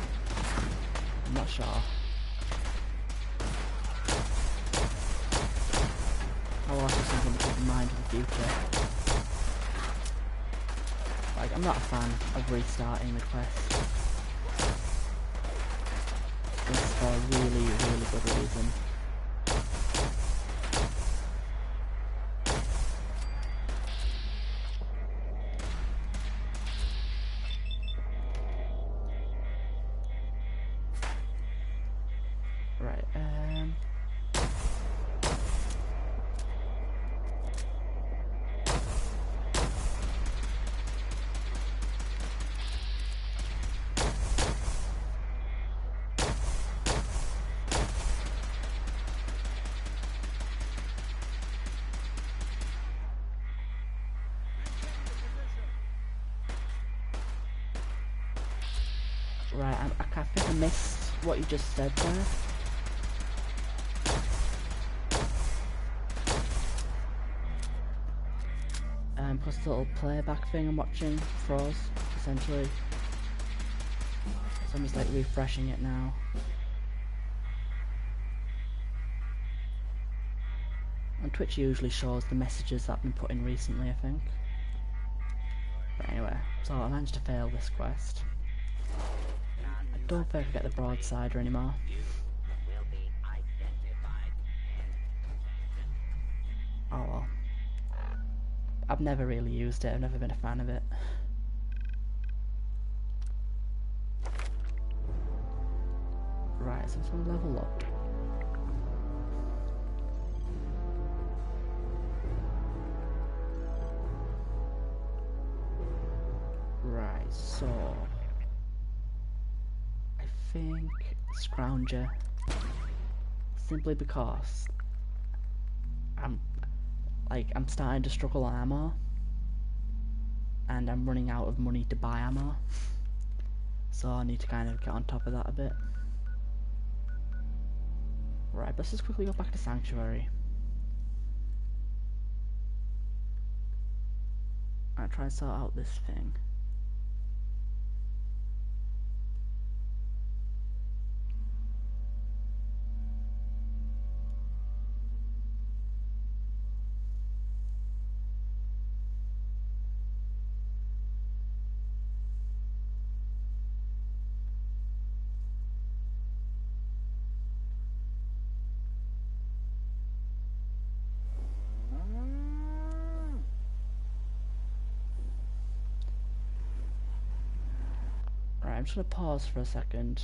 I'm not sure. I'll also something to keep in mind in the future. Like, I'm not a fan of restarting the quest. This for a really, really good reason. Right, right, I think I missed what you just said there. Plus the little playback thing I'm watching froze, essentially. So I'm just like refreshing it now. And Twitch usually shows the messages that I've been putting recently, I think. But anyway, so I managed to fail this quest. I don't think I get the broadsider anymore. Oh well. I've never really used it, I've never been a fan of it. Right, so I'm gonna level up. Right, so I think Scrounger, simply because I'm starting to struggle on ammo, and I'm running out of money to buy ammo, so I need to kind of get on top of that a bit. Right, let's just quickly go back to Sanctuary. Right, try and sort out this thing. Right, I'm just gonna pause for a second.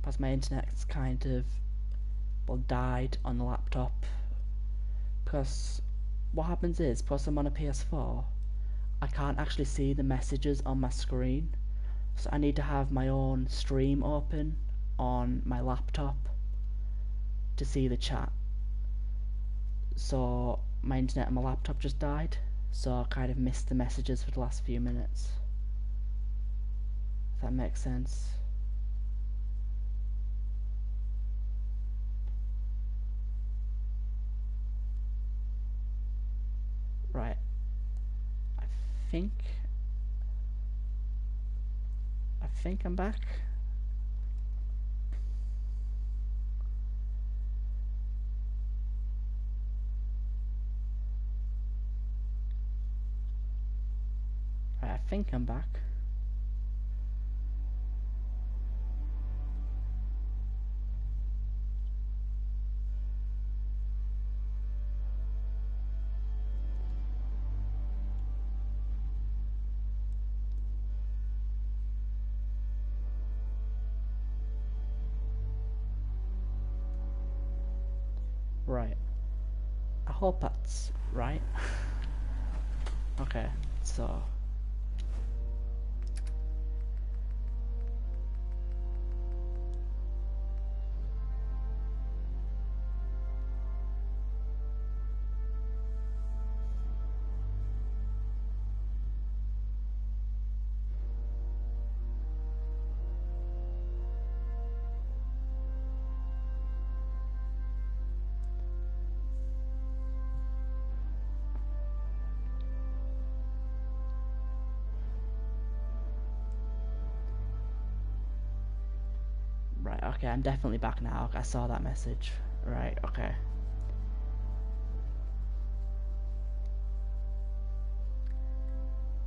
Because my internet's kind of, well, died on the laptop. Because what happens is, because I'm on a PS4, I can't actually see the messages on my screen. So I need to have my own stream open on my laptop to see the chat. So my internet on my laptop just died. So I kind of missed the messages for the last few minutes. If that makes sense. Right. I think I'm back. Right, I think I'm back. Right. I hope that's right. Okay, so right, okay, I'm definitely back now. I saw that message. Right, okay.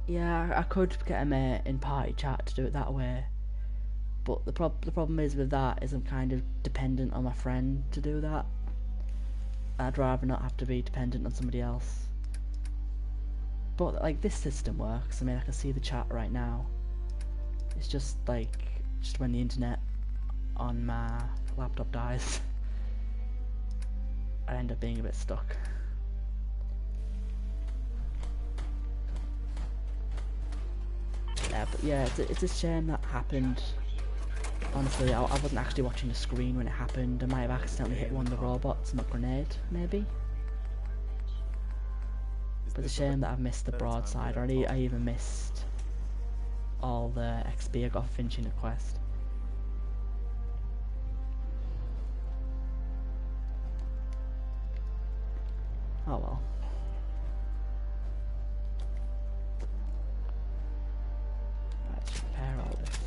Yeah, I could get a mate in party chat to do it that way. But the problem is with that is I'm kind of dependent on my friend to do that. I'd rather not have to be dependent on somebody else. But like this system works. I mean, I can see the chat right now. It's just like when the internet on my laptop dies, I end up being a bit stuck. Yeah, but yeah, it's a shame that happened. Honestly, I wasn't actually watching the screen when it happened. I might have accidentally hit one of the robots and a grenade, maybe. But it's a shame that I've missed the broadside, or I even missed all the XP I got for finishing the quest. Oh well. Let's repair all this.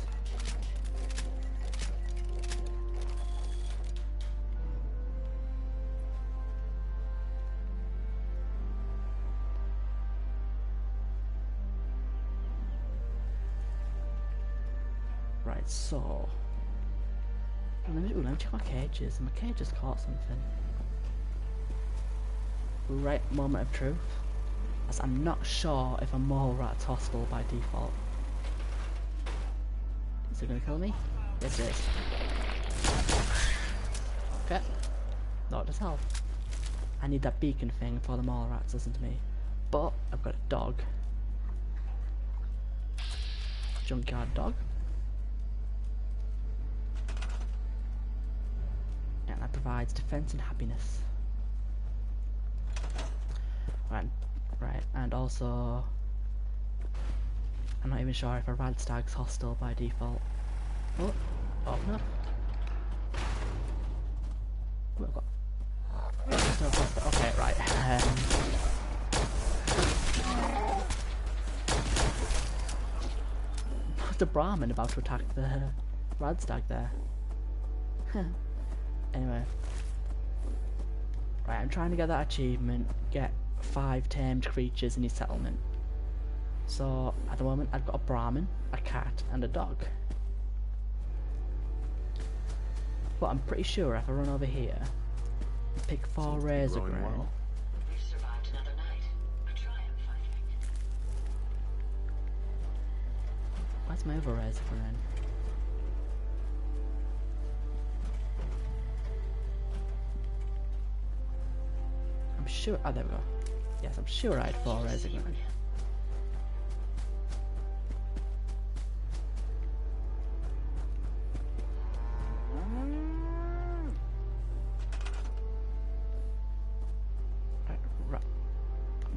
Right, so let me check my cages. My cage has caught something. Right, moment of truth. As I'm not sure if a mole rat's hostile by default. Is it gonna kill me? Yes, it is. Okay. Not as hell. I need that beacon thing before the mole rats listen to me. But I've got a dog. Junkyard dog. And that provides defense and happiness. Right, and also I'm not even sure if a Radstag's hostile by default. Oh, open up. What have I got? Okay, right. Was the Brahmin about to attack the Radstag there? Anyway. Right, I'm trying to get that achievement, get 5 tamed creatures in his settlement. So, at the moment, I've got a Brahmin, a cat, and a dog. But I'm pretty sure if I run over here, and pick 4 razor grain. We've survived another night. A triumph, I think. Where's my other razor grain? I'm sure. Oh, there we go. Yes, I'm sure I had 4 razor grain. Right.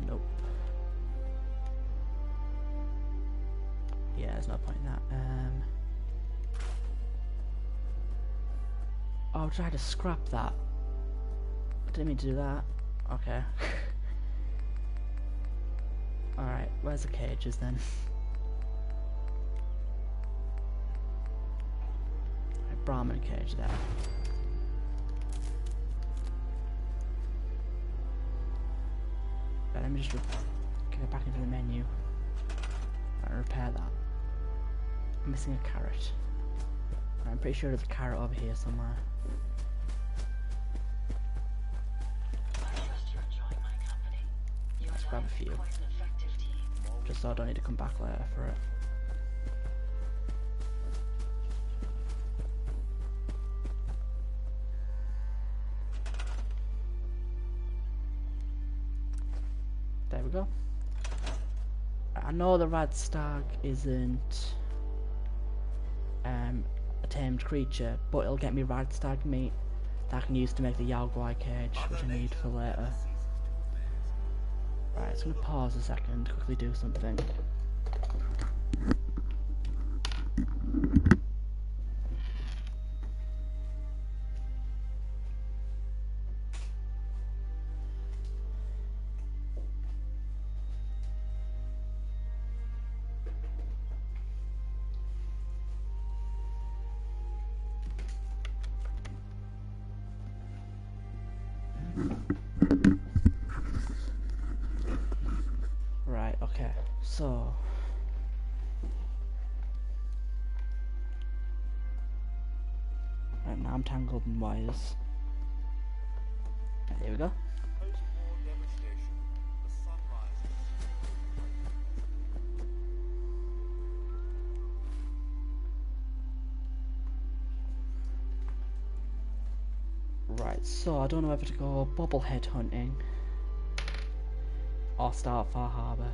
Nope. Yeah, there's no point in that. Oh, I tried to scrap that. I didn't mean to do that. Okay. Alright, where's the cages then? Right, Brahmin cage there. But let me just get back into the menu and repair that. I'm missing a carrot. I'm pretty sure there's a carrot over here somewhere. Let's grab a few. Just so I don't need to come back later for it. There we go. I know the Radstag isn't a tamed creature, but it'll get me Radstag meat that I can use to make the Yao Guai cage, which I need for later. Right, it's gonna pause a second, quickly do something. Right, okay, so right now I'm tangled in wires. Right, here we go. Right, so I don't know whether to go bobblehead hunting or start Far Harbour.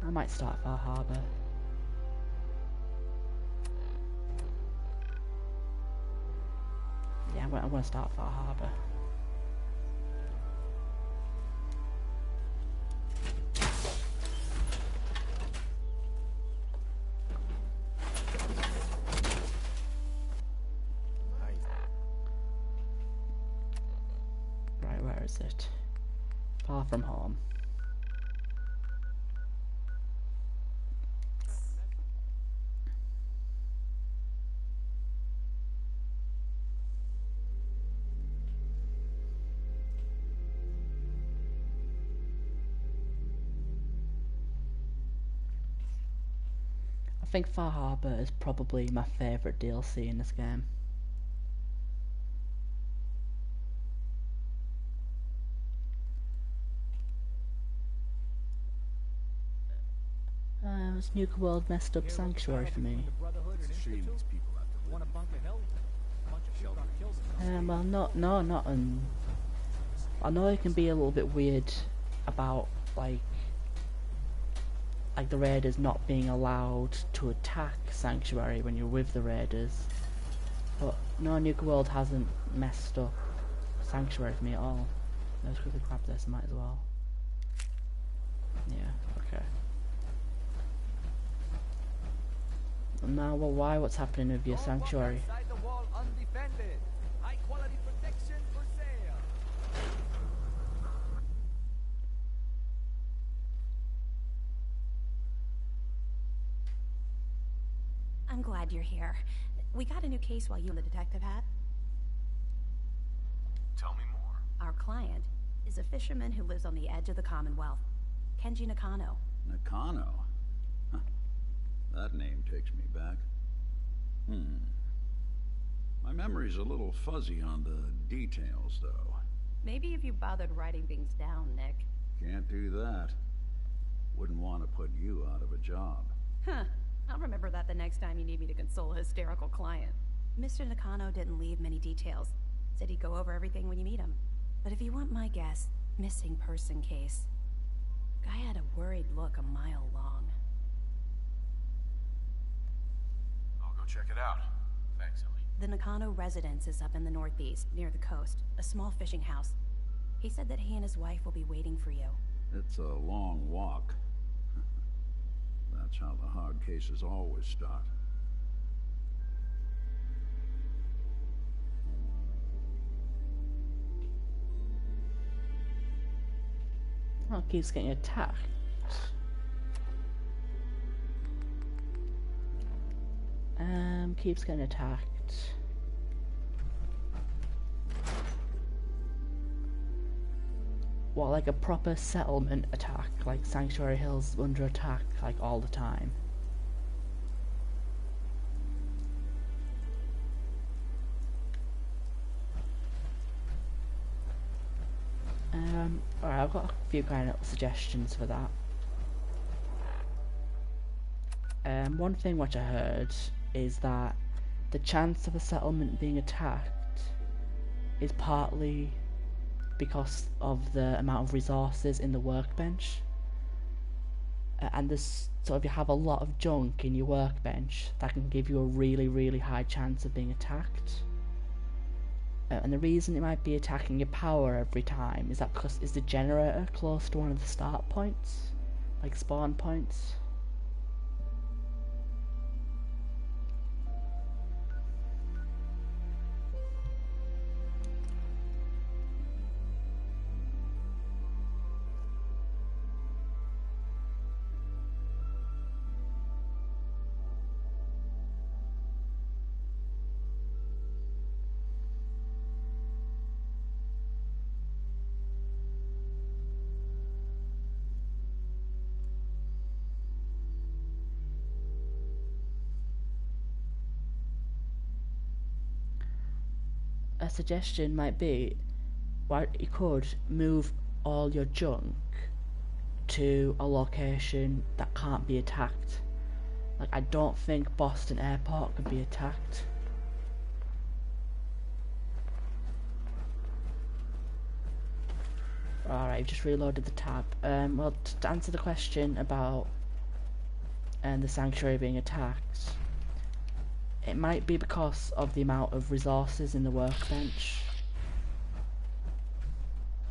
I might start Far Harbour. Yeah, I'm gonna start Far Harbour. Right, where is it? Far from home. I think Far Harbour is probably my favourite DLC in this game. This Nuka World messed up Sanctuary for me. It's a shame these people have to live. Well, not I know it can be a little bit weird about like the raiders not being allowed to attack Sanctuary when you're with the raiders, but no, Nuka World hasn't messed up Sanctuary for me at all. Let's quickly grab this, I might as well. Yeah, okay. And now, well, why? What's happening with your sanctuary? Outside the wall undefended. High quality protection for sale. I'm glad you're here. We got a new case while you and the detective had. Tell me more. Our client is a fisherman who lives on the edge of the Commonwealth, Kenji Nakano. Nakano? Huh. That name takes me back. My memory's a little fuzzy on the details, though. Maybe if you bothered writing things down, Nick. Can't do that. Wouldn't want to put you out of a job. Huh. I'll remember that the next time you need me to console a hysterical client. Mr. Nakano didn't leave many details. Said he'd go over everything when you meet him. But if you want my guess, missing person case. Guy had a worried look a mile long. I'll go check it out. Thanks, Ellie. The Nakano residence is up in the northeast, near the coast. A small fishing house. He said that he and his wife will be waiting for you. It's a long walk. That's how the hard cases always start. Oh, keeps getting attacked. Keeps getting attacked. What, like a proper settlement attack? Like Sanctuary Hill's under attack, like all the time? Alright, I've got a few kind of suggestions for that. One thing which I heard is that the chance of a settlement being attacked is partly because of the amount of resources in the workbench. And this, so if you have a lot of junk in your workbench, that can give you a really, really high chance of being attacked. And the reason it might be attacking your power every time is that because is the generator close to one of the start points, like spawn points. A suggestion might be, why you could move all your junk to a location that can't be attacked. Like, I don't think Boston Airport could be attacked. Alright, I've just reloaded the tab. Well, to answer the question about the Sanctuary being attacked, it might be because of the amount of resources in the workbench.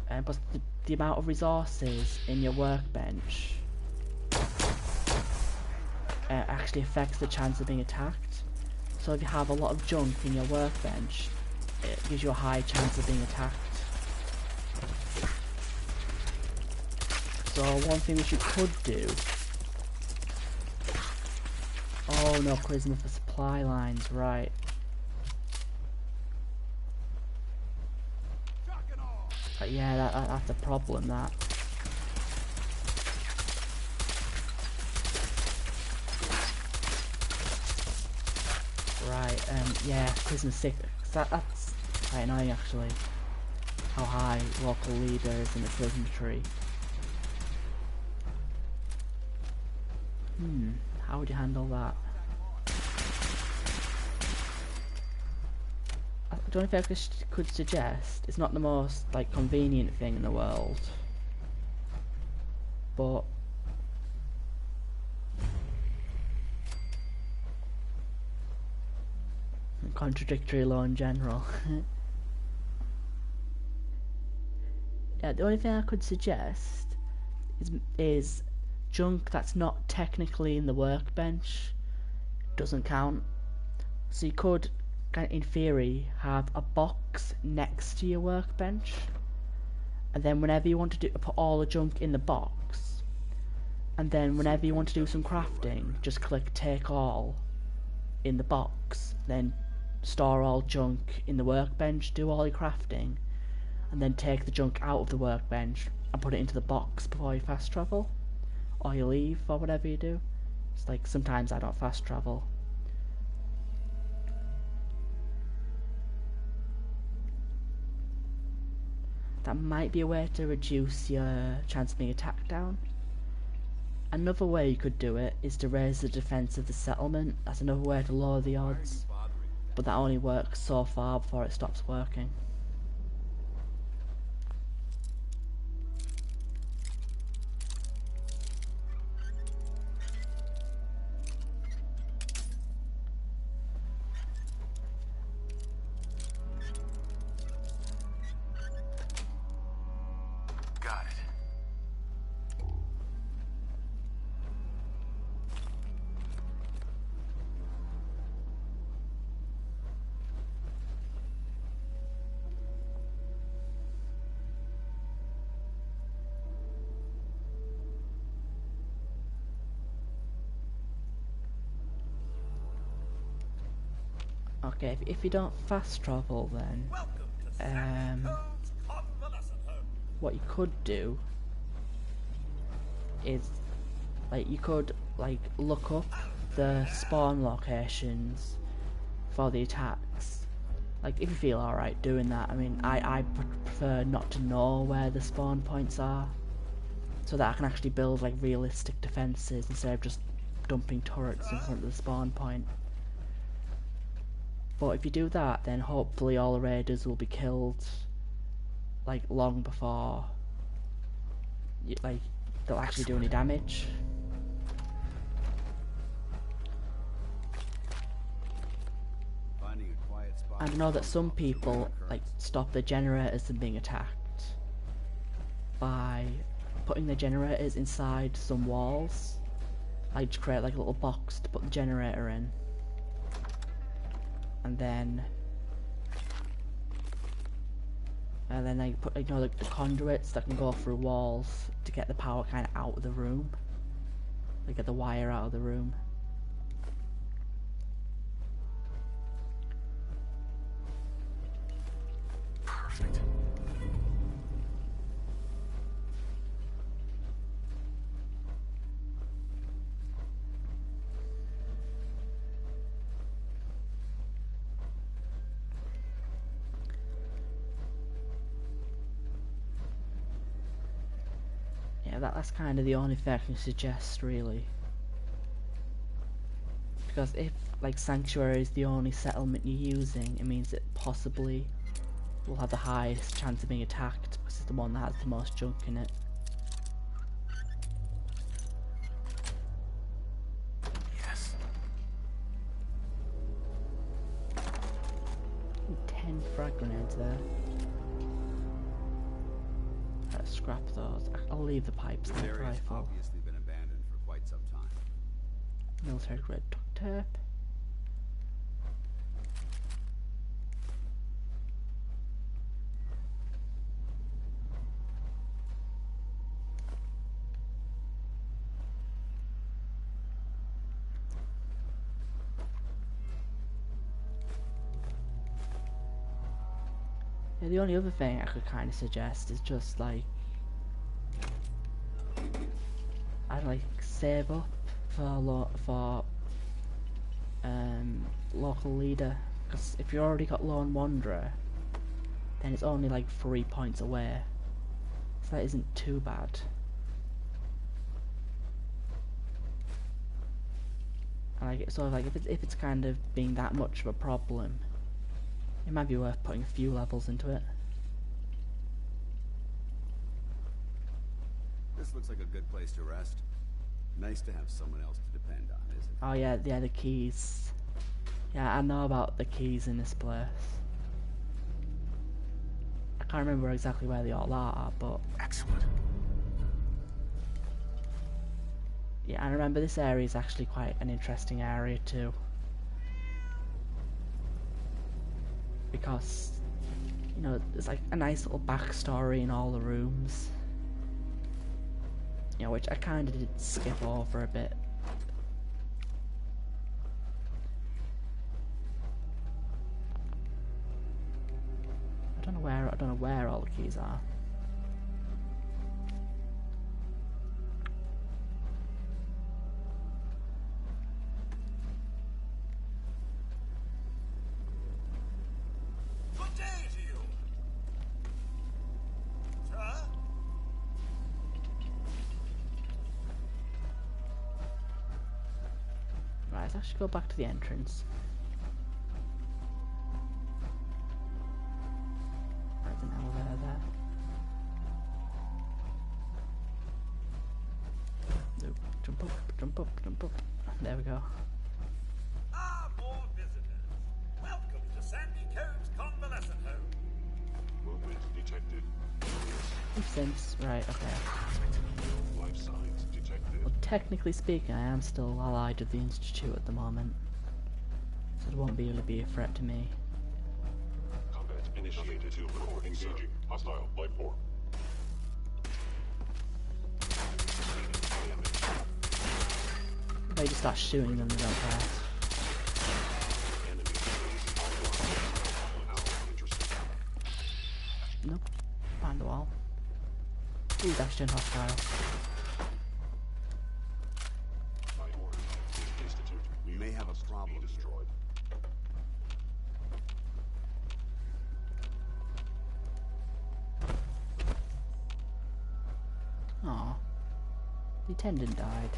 But the amount of resources in your workbench actually affects the chance of being attacked. So if you have a lot of junk in your workbench, it gives you a high chance of being attacked. So one thing which you could do... Oh no, prisoner for supply lines, right. Yeah, that's a problem, that. Right, yeah, prisoner sick. That's quite annoying, actually. How high local leader is in the prison tree. How would you handle that? The only thing I could suggest, it's not the most like convenient thing in the world, but contradictory law in general. Yeah, The only thing I could suggest is junk that's not technically in the workbench doesn't count. So you could, in theory, have a box next to your workbench, and then whenever you want to put all the junk in the box, and then whenever you want to do some crafting, just click take all in the box, then store all junk in the workbench, do all your crafting, and then take the junk out of the workbench and put it into the box before you fast travel, or you leave, or whatever you do. It's like, sometimes I don't fast travel. That might be a way to reduce your chance of being attacked down. Another way you could do it is to raise the defense of the settlement. That's another way to lower the odds, but that only works so far before it stops working. Got it. Okay, if you don't fast travel, then what you could do is, like, you could look up the spawn locations for the attacks. Like, if you feel alright doing that. I mean, I prefer not to know where the spawn points are, so that I can actually build like realistic defenses instead of just dumping turrets in front of the spawn point. But if you do that, then hopefully all the raiders will be killed like long before they'll actually do any damage. Finding a quiet spot. And I know that some people stop the generators from being attacked by putting the generators inside some walls. Like, to create like a little box to put the generator in, and then they put, you know, the conduits that can go through walls to get the power kind of out of the room, like get the wire out of the room. Perfect. Yeah, that's kind of the only thing I can suggest, really. Because if, like, Sanctuary is the only settlement you're using, it means it possibly will have the highest chance of being attacked, because it's the one that has the most junk in it. Yes. 10 frag grenades there. Let's scrap those. I'll leave the pipes in This the area's rifle. obviously been abandoned for quite some time. Military grade duct tape. Yeah, the only other thing I could kind of suggest is just like, I'd like save up for local leader, because if you already got Lone Wanderer, then it's only like 3 points away, so that isn't too bad. And like, so like if it's kind of being that much of a problem, it might be worth putting a few levels into it. This looks like a good place to rest. Nice to have someone else to depend on, isn't it? Oh yeah, the keys. Yeah, I know about the keys in this place. I can't remember exactly where they all are, but Excellent. yeah, I remember this area is actually quite an interesting area too, because you know there's like a nice little backstory in all the rooms, you know, which I kind of did skip over a bit. I don't know where all the keys are. Good day to you, sir. Right, let's actually go back to the entrance. There's an elevator there. Nope. Jump up, jump up, jump up. There we go. Ah, more visitors. Welcome to Sandy Cove's convalescent home. Movement detected. Since, right, okay. Life signs detected. Well, technically speaking, I am still allied to the Institute at the moment, so it won't really be a threat to me. Combat initiated. Engaging. Hostile life form. If I just start shooting them, they don't care. Nope. Behind the wall. Ooh, that's gen hostile. We may have a problem. Destroyed. Aw. The attendant died.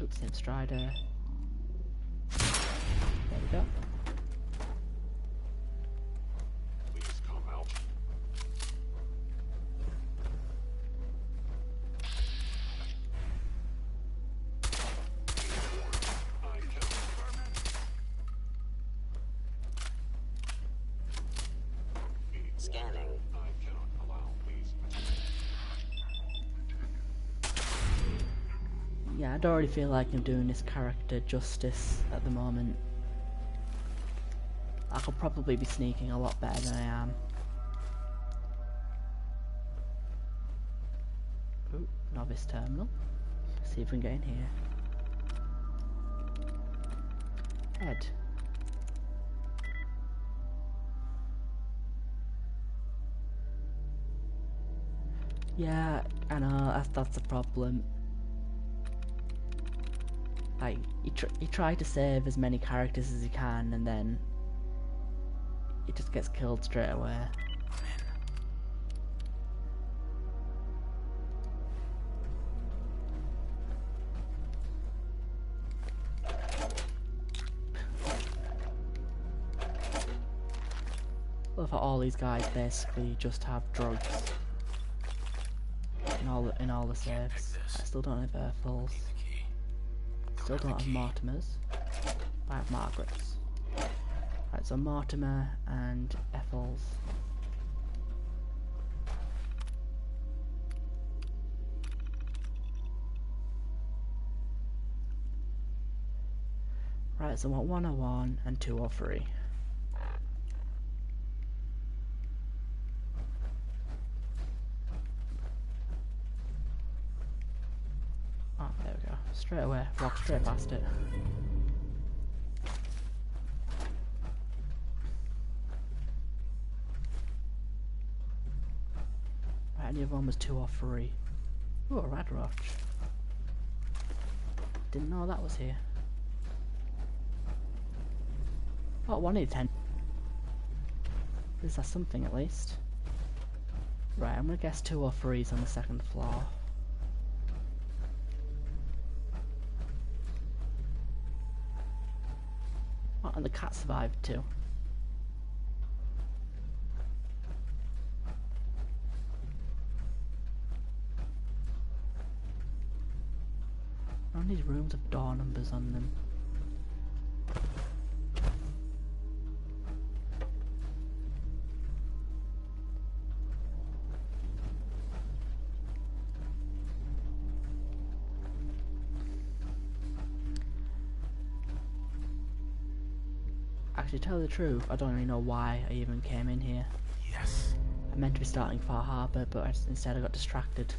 Oops, him Strider. There we go. Please come out. Scanning. I cannot allow, please. Yeah, I don't really feel like I'm doing this character justice at the moment. I could probably be sneaking a lot better than I am. Ooh, novice terminal. Let's see if we can get in here. Ed. Yeah, I know, that's the problem. Like, you try to save as many characters as you can, and then it just gets killed straight away. Love how all these guys basically just have drugs in all the saves. I still don't have Airfulls. Still don't have Mortimers. I have Margaret's. Right, so Mortimer and Ethel's. Right, so I want 101 and 203. Oh, there we go. Straight away, walk straight past it. Right, and the other one was 203. Ooh, a Radroach. Didn't know that was here. Oh, one of the 10. Is that something at least? Right, I'm gonna guess 203 is on the second floor. Oh, and the cat survived too. None of these rooms have door numbers on them. Actually, to tell you the truth, I don't really know why I even came in here. Yes. I meant to be starting Far Harbor, but instead I got distracted.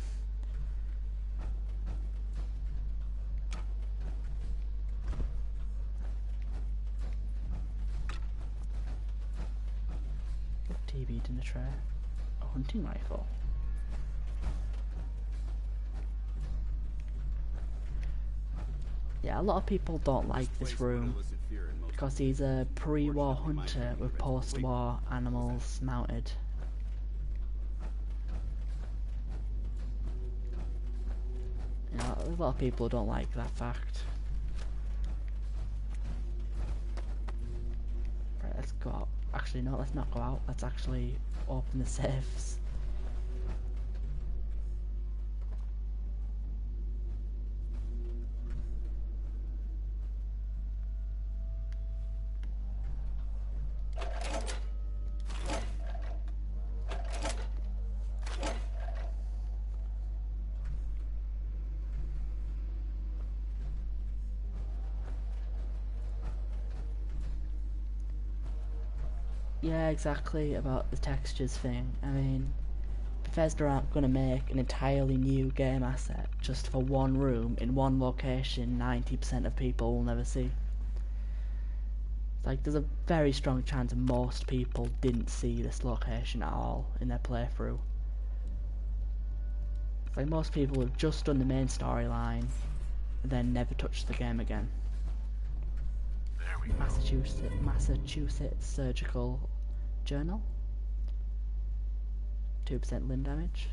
TB'd in the tray. A hunting rifle. Yeah, a lot of people don't like this room because he's a pre-war hunter with post-war animals mounted. You know, a lot of people don't like that fact. Right, let's go out. Actually, no, let's not go out. Let's actually open the safes. Yeah, exactly, about the textures thing. I mean, Bethesda aren't going to make an entirely new game asset just for one room in one location 90% of people will never see. Like, there's a very strong chance most people didn't see this location at all in their playthrough. Like, most people have just done the main storyline and then never touched the game again. There we go. Massachusetts Surgical Journal. 2% limb damage.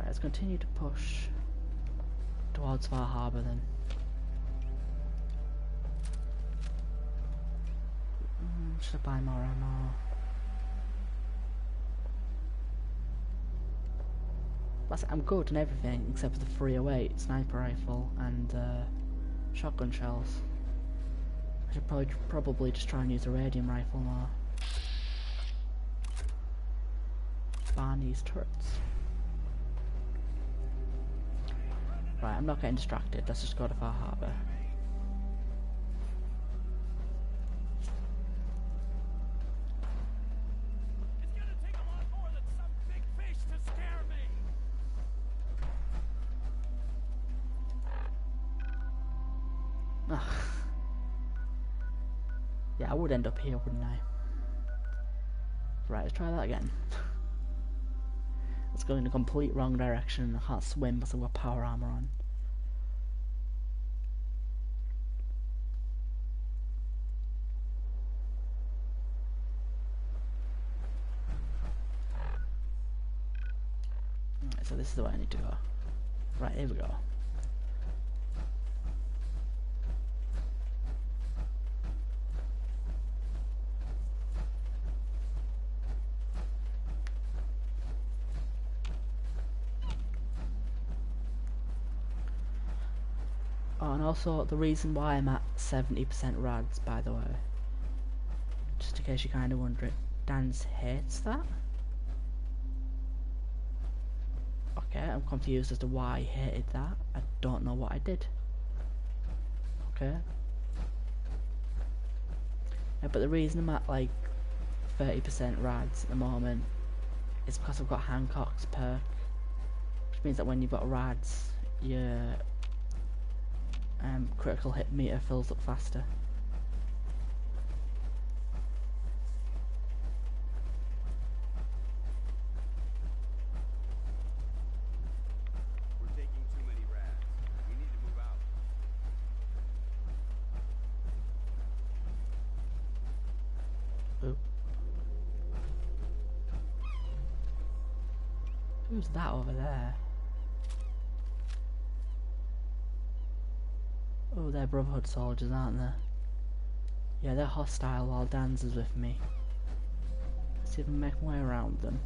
Let's continue to push towards Far Harbor then. Should I buy more ammo? I'm good and everything except for the 308 sniper rifle and shotgun shells. I should probably just try and use a radium rifle more. Barney's turrets. Right, I'm not getting distracted, let's just go to Far Harbor. It's gonna take a lot more than some big fish to scare me! Yeah, I would end up here, wouldn't I? Right, let's try that again. It's going in a complete wrong direction. I can't swim because I've got power armor on. Alright, so this is the way I need to go. Right, here we go. Oh, and also the reason why I'm at 70% rads, by the way, just in case you're kind of wondering, Dan's hates that. Okay, I'm confused as to why he hated that. I don't know what I did. Okay. Yeah, but the reason I'm at like 30% rads at the moment is because I've got Hancock's perk, which means that when you've got rads, your critical hit meter fills up faster. We're taking too many rads. We need to move out. Oop. Who's that over there? Oh, they're Brotherhood soldiers, aren't they? Yeah, they're hostile while Dan's is with me. see if I can make my way around them.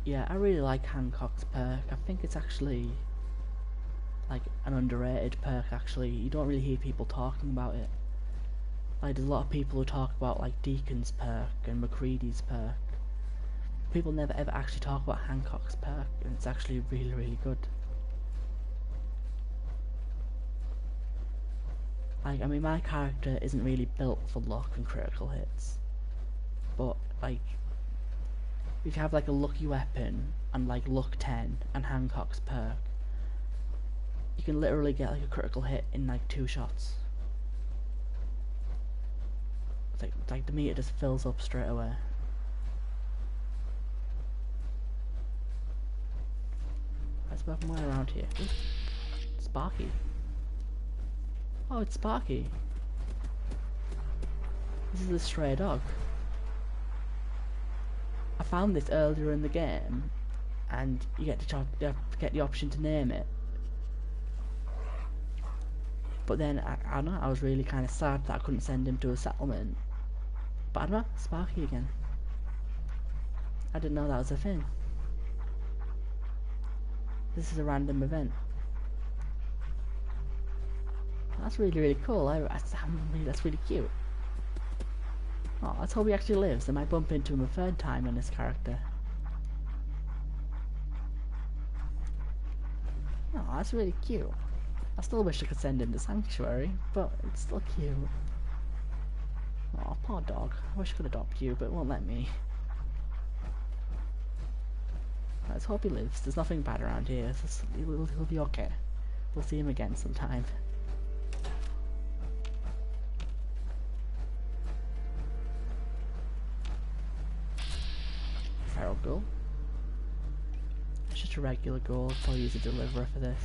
Yeah, I really like Hancock's perk. I think it's actually like an underrated perk actually. You don't really hear people talking about it. Like there's a lot of people who talk about like Deacon's perk and McCready's perk. People never ever actually talk about Hancock's perk, and it's actually really, really good. Like, I mean, my character isn't really built for luck and critical hits, but like, if you have like a lucky weapon and like luck 10 and Hancock's perk, you can literally get like a critical hit in like 2 shots. It's like the meter just fills up straight away. Let's move my way around here. Ooh, Sparky. Oh, it's Sparky. This is a stray dog. I found this earlier in the game, and you get to get the option to name it. But then I don't know, I was really kind of sad that I couldn't send him to a settlement. But I don't know, Sparky again. I didn't know that was a thing. This is a random event. That's really, really cool. That's really cute. Oh, let's hope he actually lives. I might bump into him a 3rd time on this character. Oh, that's really cute. I still wish I could send him to Sanctuary, but it's still cute. Oh, poor dog. I wish I could adopt you, but it won't let me. Let's hope he lives. There's nothing bad around here. He'll be okay. We'll see him again sometime. Feral ghoul. It's just a regular ghoul. I'll probably use a deliverer for this.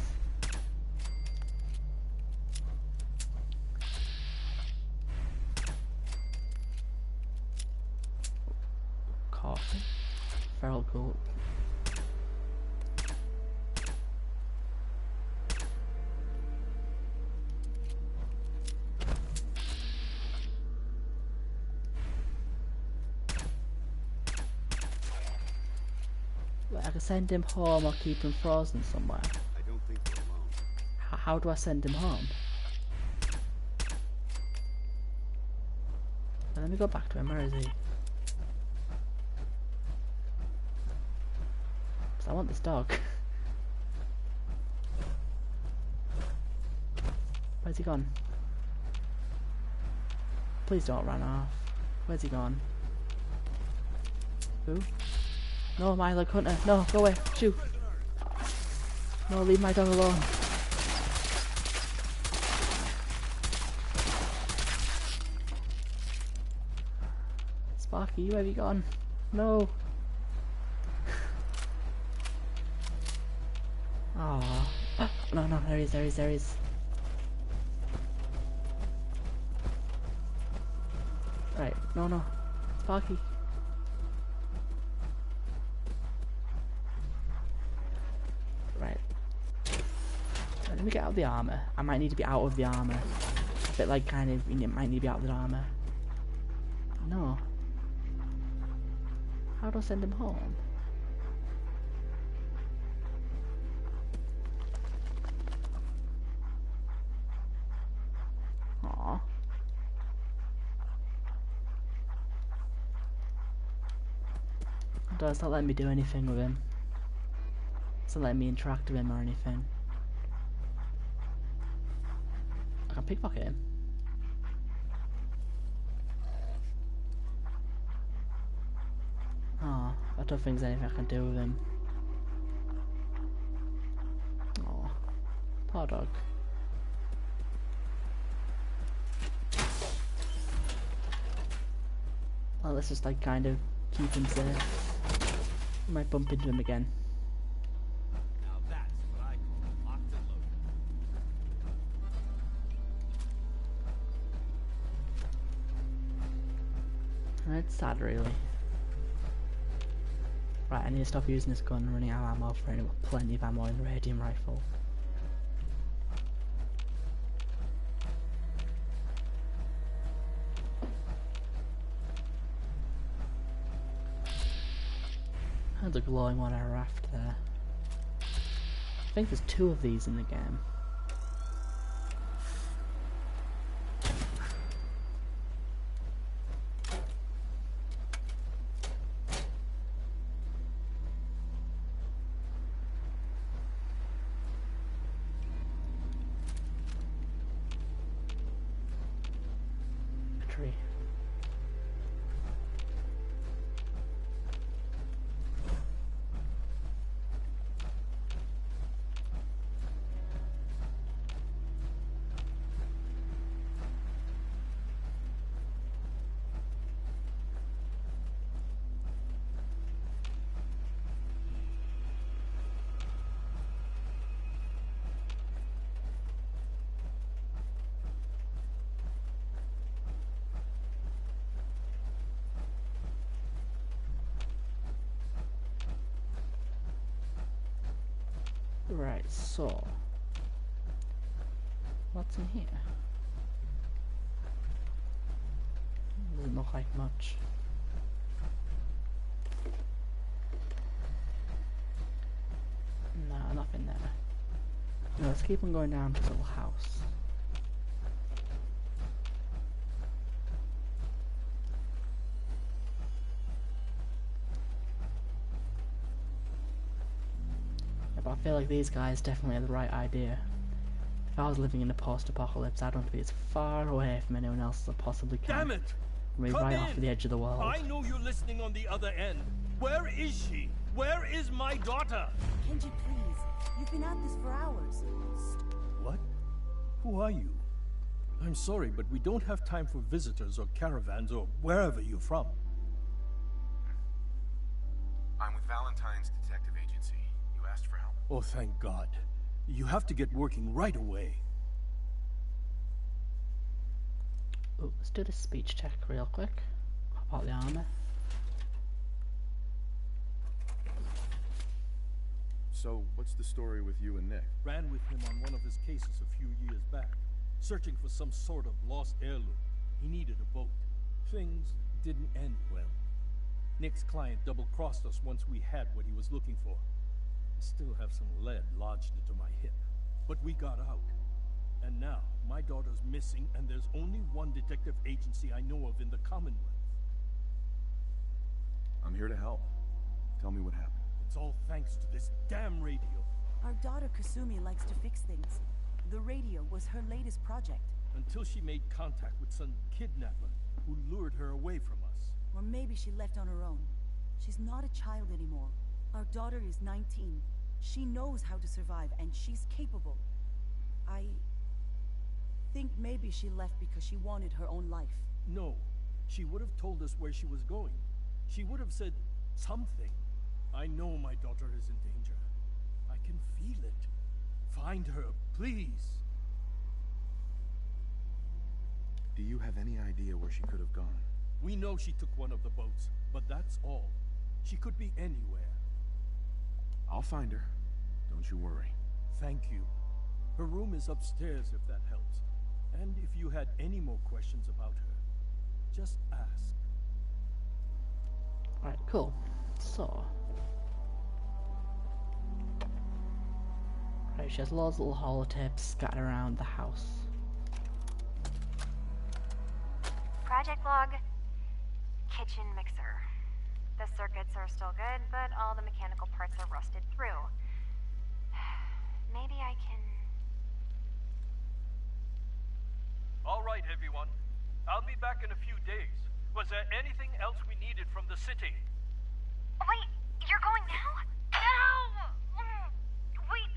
Coffee. Feral ghoul. I can send him home or keep him frozen somewhere. I don't think we're alone. How do I send him home? Let me go back to him. Where is he? 'Cause I want this dog. Where's he gone? Please don't run off. Where's he gone? Who? No, Milo Hunter. No, go away. Shoot. No, leave my dog alone. Sparky, where have you gone? No. Oh. No, no, there he is, there he is, there he is. Right, no, no. Sparky. Right. Let me get out of the armor. I might need to be out of the armor. A bit like kind of, you might need to be out of the armor. No. How do I send him home? Aww. It's not letting me do anything with him. It's not letting me interact with him or anything. I can pickpocket him. Oh, I don't think there's anything I can do with him. Oh, poor dog. let's just like kind of keep him safe. We might bump into him again. Now that's what I call locked and loaded. It's sad, really. Right, I need to stop using this gun, running out of ammo for anyone. Plenty of ammo in the radium rifle. There's a glowing one on a raft there. I think there's 2 of these in the game. Tree. Right, so what's in here? Doesn't look like much. No, nothing there. No, let's keep on going down to the little house. But I feel like these guys definitely had the right idea. If I was living in a post-apocalypse, I'd want to be as far away from anyone else as I possibly can. Damn it! Be Come right in. off the edge of the world. I know you're listening on the other end. Where is she? Where is my daughter? Kenji, please. You've been at this for hours. What? Who are you? I'm sorry, but we don't have time for visitors or caravans or wherever you're from. I'm with Valentine's Detective Agency. You asked for help. Oh, thank God. You have to get working right away. Ooh, let's do the speech check real quick. Pop out the armor. So, what's the story with you and Nick? Ran with him on one of his cases a few years back, searching for some sort of lost heirloom. He needed a boat. Things didn't end well. Nick's client double-crossed us once we had what he was looking for. I still have some lead lodged into my hip. But we got out. And now, my daughter's missing, and there's only one detective agency I know of in the Commonwealth. I'm here to help. Tell me what happened. It's all thanks to this damn radio. Our daughter Kasumi likes to fix things. The radio was her latest project. Until she made contact with some kidnapper who lured her away from us. Or maybe she left on her own. She's not a child anymore. Our daughter is 19. She knows how to survive, and she's capable. I think maybe she left because she wanted her own life. No. She would have told us where she was going. She would have said something. I know my daughter is in danger. I can feel it. Find her, please. Do you have any idea where she could have gone? We know she took one of the boats, but that's all. She could be anywhere. I'll find her. Don't you worry. Thank you. Her room is upstairs if that helps. And if you had any more questions about her, just ask. Alright, cool. So. Right, she has loads of little holotapes scattered around the house. Project log. Kitchen mixer. The circuits are still good, but all the mechanical parts are rusted through. Maybe I can... All right, everyone. I'll be back in a few days. Was there anything else we needed from the city? Wait, you're going now? No! Wait,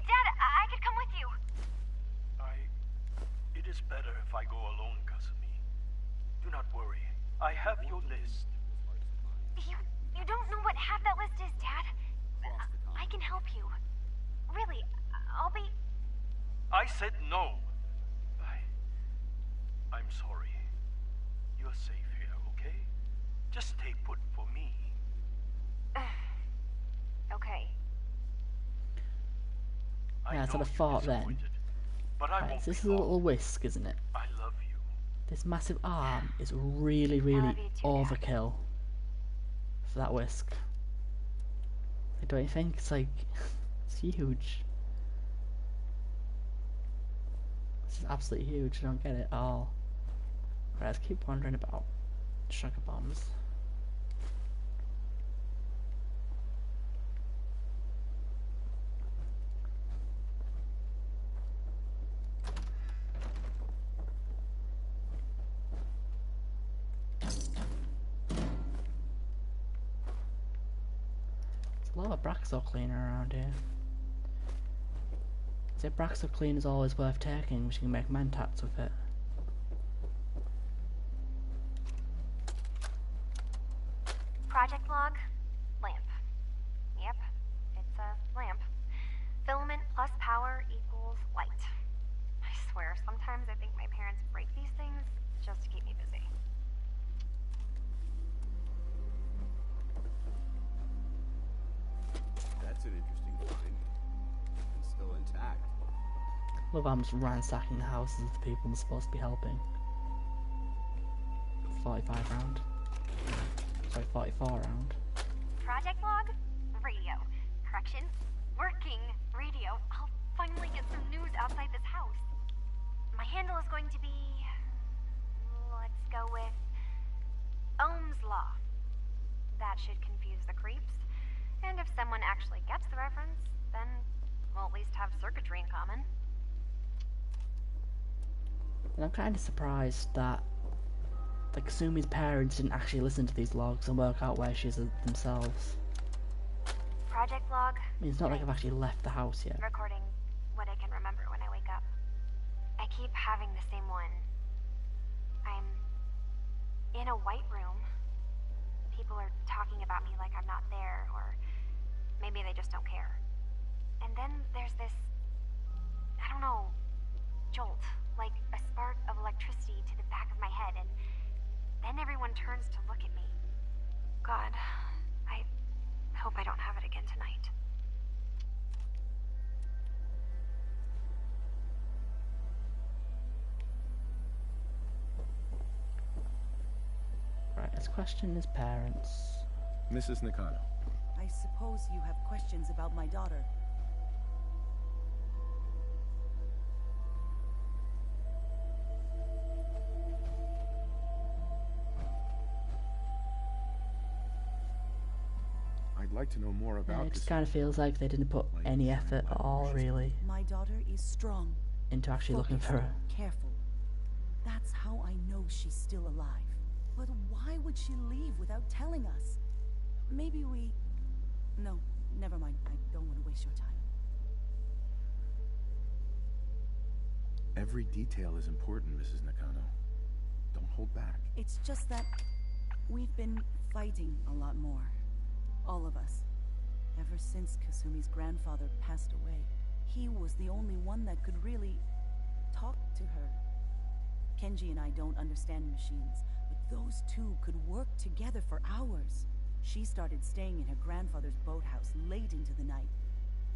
Dad, I could come with you. It is better if I go alone, Kasumi. Do not worry. I have your list. said no. I'm sorry. You're safe here, okay? Just stay put for me. Okay. Yeah, that's what I thought then. Right, so this is a little whisk, isn't it? I love you. This massive arm is really, really overkill for that whisk. Don't you think? It's like, it's huge. This is absolutely huge, I don't get it at all. Right, let's keep wondering about sugar bombs. A lot of Braxo cleaner around here. See, Braxo clean is always worth taking, which you can make mentats with it. Project log, lamp. Yep, it's a lamp. Filament plus power equals light. I swear, sometimes I think my parents break these things just to keep me busy. That's an interesting find. It's still intact. Love how I'm just ransacking the houses of the people I'm supposed to be helping. 45 round. Sorry, 44 round. Project log, radio. Correction, working radio. I'll finally get some news outside this house. My handle is going to be... let's go with... Ohm's Law. That should confuse the creeps. And if someone actually gets the reference, then we'll at least have circuitry in common. And I'm kind of surprised that like Kasumi's parents didn't actually listen to these logs and work out where she is themselves. Project log. I mean, it's not like I've actually left the house yet. Recording what I can remember when I wake up. I keep having the same one. I'm in a white room. People are talking about me like I'm not there, or maybe they just don't care. And then there's this, I don't know, jolt, like a spark of electricity to the back of my head, and then everyone turns to look at me. God, I hope I don't have it again tonight. Right, let's question his parents. Mrs. Nakano. I suppose you have questions about my daughter. I'd like to know more about It this. just kind of feels like they didn't put any effort at all, really, My daughter is strong, into actually looking for her. careful. That's how I know she's still alive. But why would she leave without telling us? Maybe we... No, never mind. I don't want to waste your time. Every detail is important, Mrs. Nakano. Don't hold back. It's just that we've been fighting a lot more. All of us. Ever since Kasumi's grandfather passed away. He was the only one that could really talk to her. Kenji and I don't understand machines, but those two could work together for hours. She started staying in her grandfather's boathouse late into the night.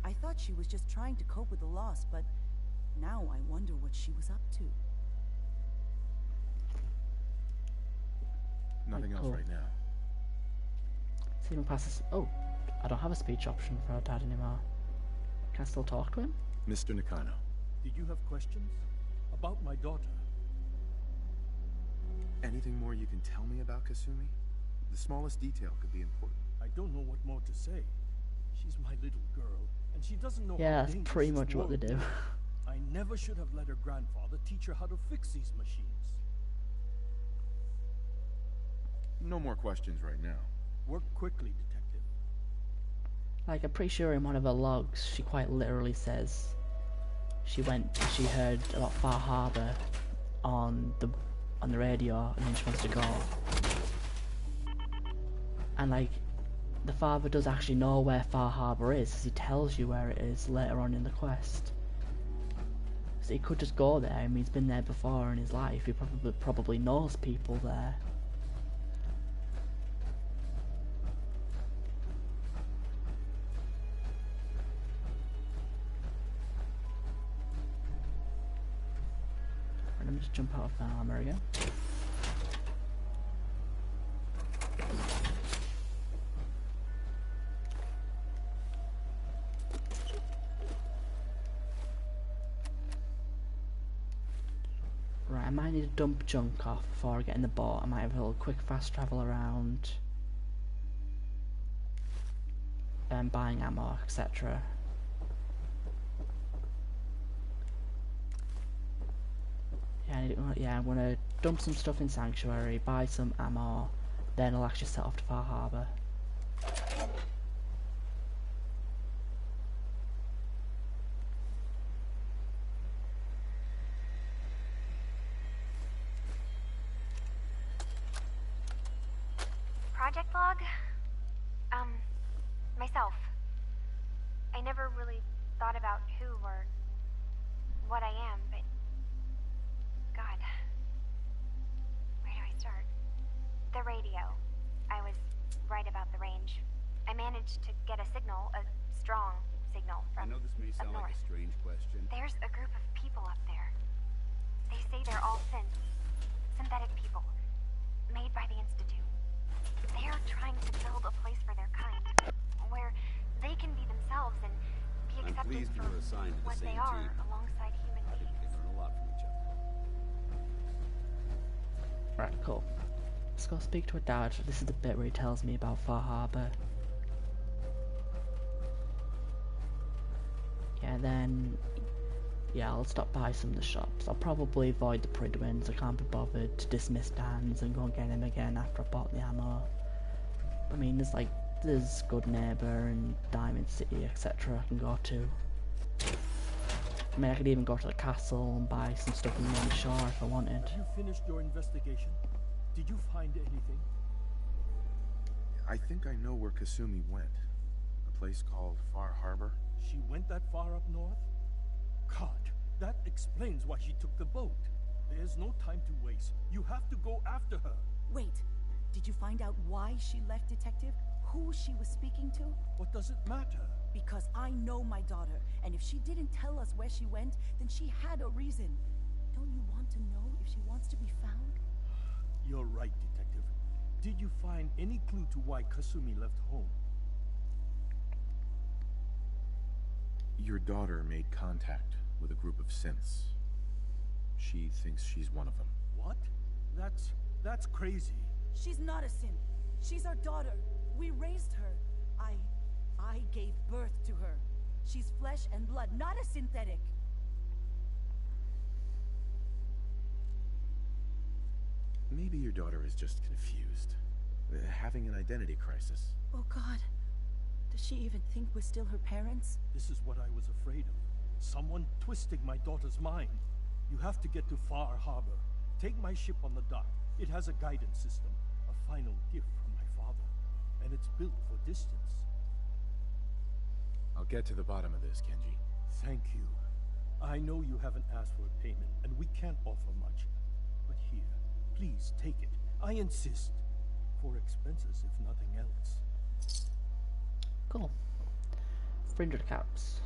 I thought she was just trying to cope with the loss, but now I wonder what she was up to. Nothing else right now. See him pass this. Oh, I don't have a speech option for our dad anymore. Can I still talk to him? Mr. Nakano. Did you have questions? About my daughter? Anything more you can tell me about Kasumi? The smallest detail could be important. I don't know what more to say. She's my little girl, and she doesn't know Yeah, how that's dangerous pretty this much what they world do. is. I never should have let her grandfather teach her how to fix these machines. No more questions right now. Work quickly, detective. Like, I'm pretty sure in one of her logs, she quite literally says she heard about Far Harbor on the radio, and then she wants to go. And like, the father does actually know where Far Harbor is, because he tells you where it is later on in the quest. So he could just go there. I mean, he's been there before in his life. He probably knows people there. Let me just jump out of my armor again. Right, I might need to dump junk off before I get in the boat. I might have a little quick fast travel around, buying ammo, etc. Yeah, I'm gonna dump some stuff in Sanctuary, buy some ammo, then I'll actually set off to Far Harbor. Project log? Myself. I never really thought about who or what I am, but God. Where do I start? The radio. I was right about the range. I managed to get a signal, a strong signal from I know this may sound up like north. a strange question. There's a group of people up there. They say they're all synths. Synthetic people. Made by the Institute. They're trying to build a place for their kind. Where they can be themselves and be I'm accepted pleased you for were assigned to the what same they are team. alongside human I think beings. we can learn a lot from each other. Right, cool. Let's go speak to a dad. This is the bit where he tells me about Far Harbor. Yeah, then... yeah, I'll stop by some of the shops. I'll probably avoid the Prydwins. I can't be bothered to dismiss Dan's and go and get him again after I bought the ammo. I mean, there's Good Neighbor and Diamond City, etc. I can go to. I mean, I could even go to the castle and buy some stuff in the shore if I wanted. Have you finished your investigation? Did you find anything? I think I know where Kasumi went. A place called Far Harbor. She went that far up north? God, that explains why she took the boat. There's no time to waste. You have to go after her. Wait, did you find out why she left, Detective? Who she was speaking to? What does it matter? Because I know my daughter, and if she didn't tell us where she went, then she had a reason. Don't you want to know if she wants to be found? You're right, Detective. Did you find any clue to why Kasumi left home? Your daughter made contact with a group of synths. She thinks she's one of them. What? That's crazy. She's not a synth. She's our daughter. We raised her. I gave birth to her. She's flesh and blood, not a synthetic. Maybe your daughter is just confused. Having an identity crisis. Oh God. Does she even think we're still her parents? This is what I was afraid of. Someone twisting my daughter's mind. You have to get to Far Harbor. Take my ship on the dock. It has a guidance system, a final gift from my father. And it's built for distance. I'll get to the bottom of this, Kenji. Thank you. I know you haven't asked for a payment, and we can't offer much. But here, please take it. I insist. For expenses, if nothing else. Cool. 300 caps.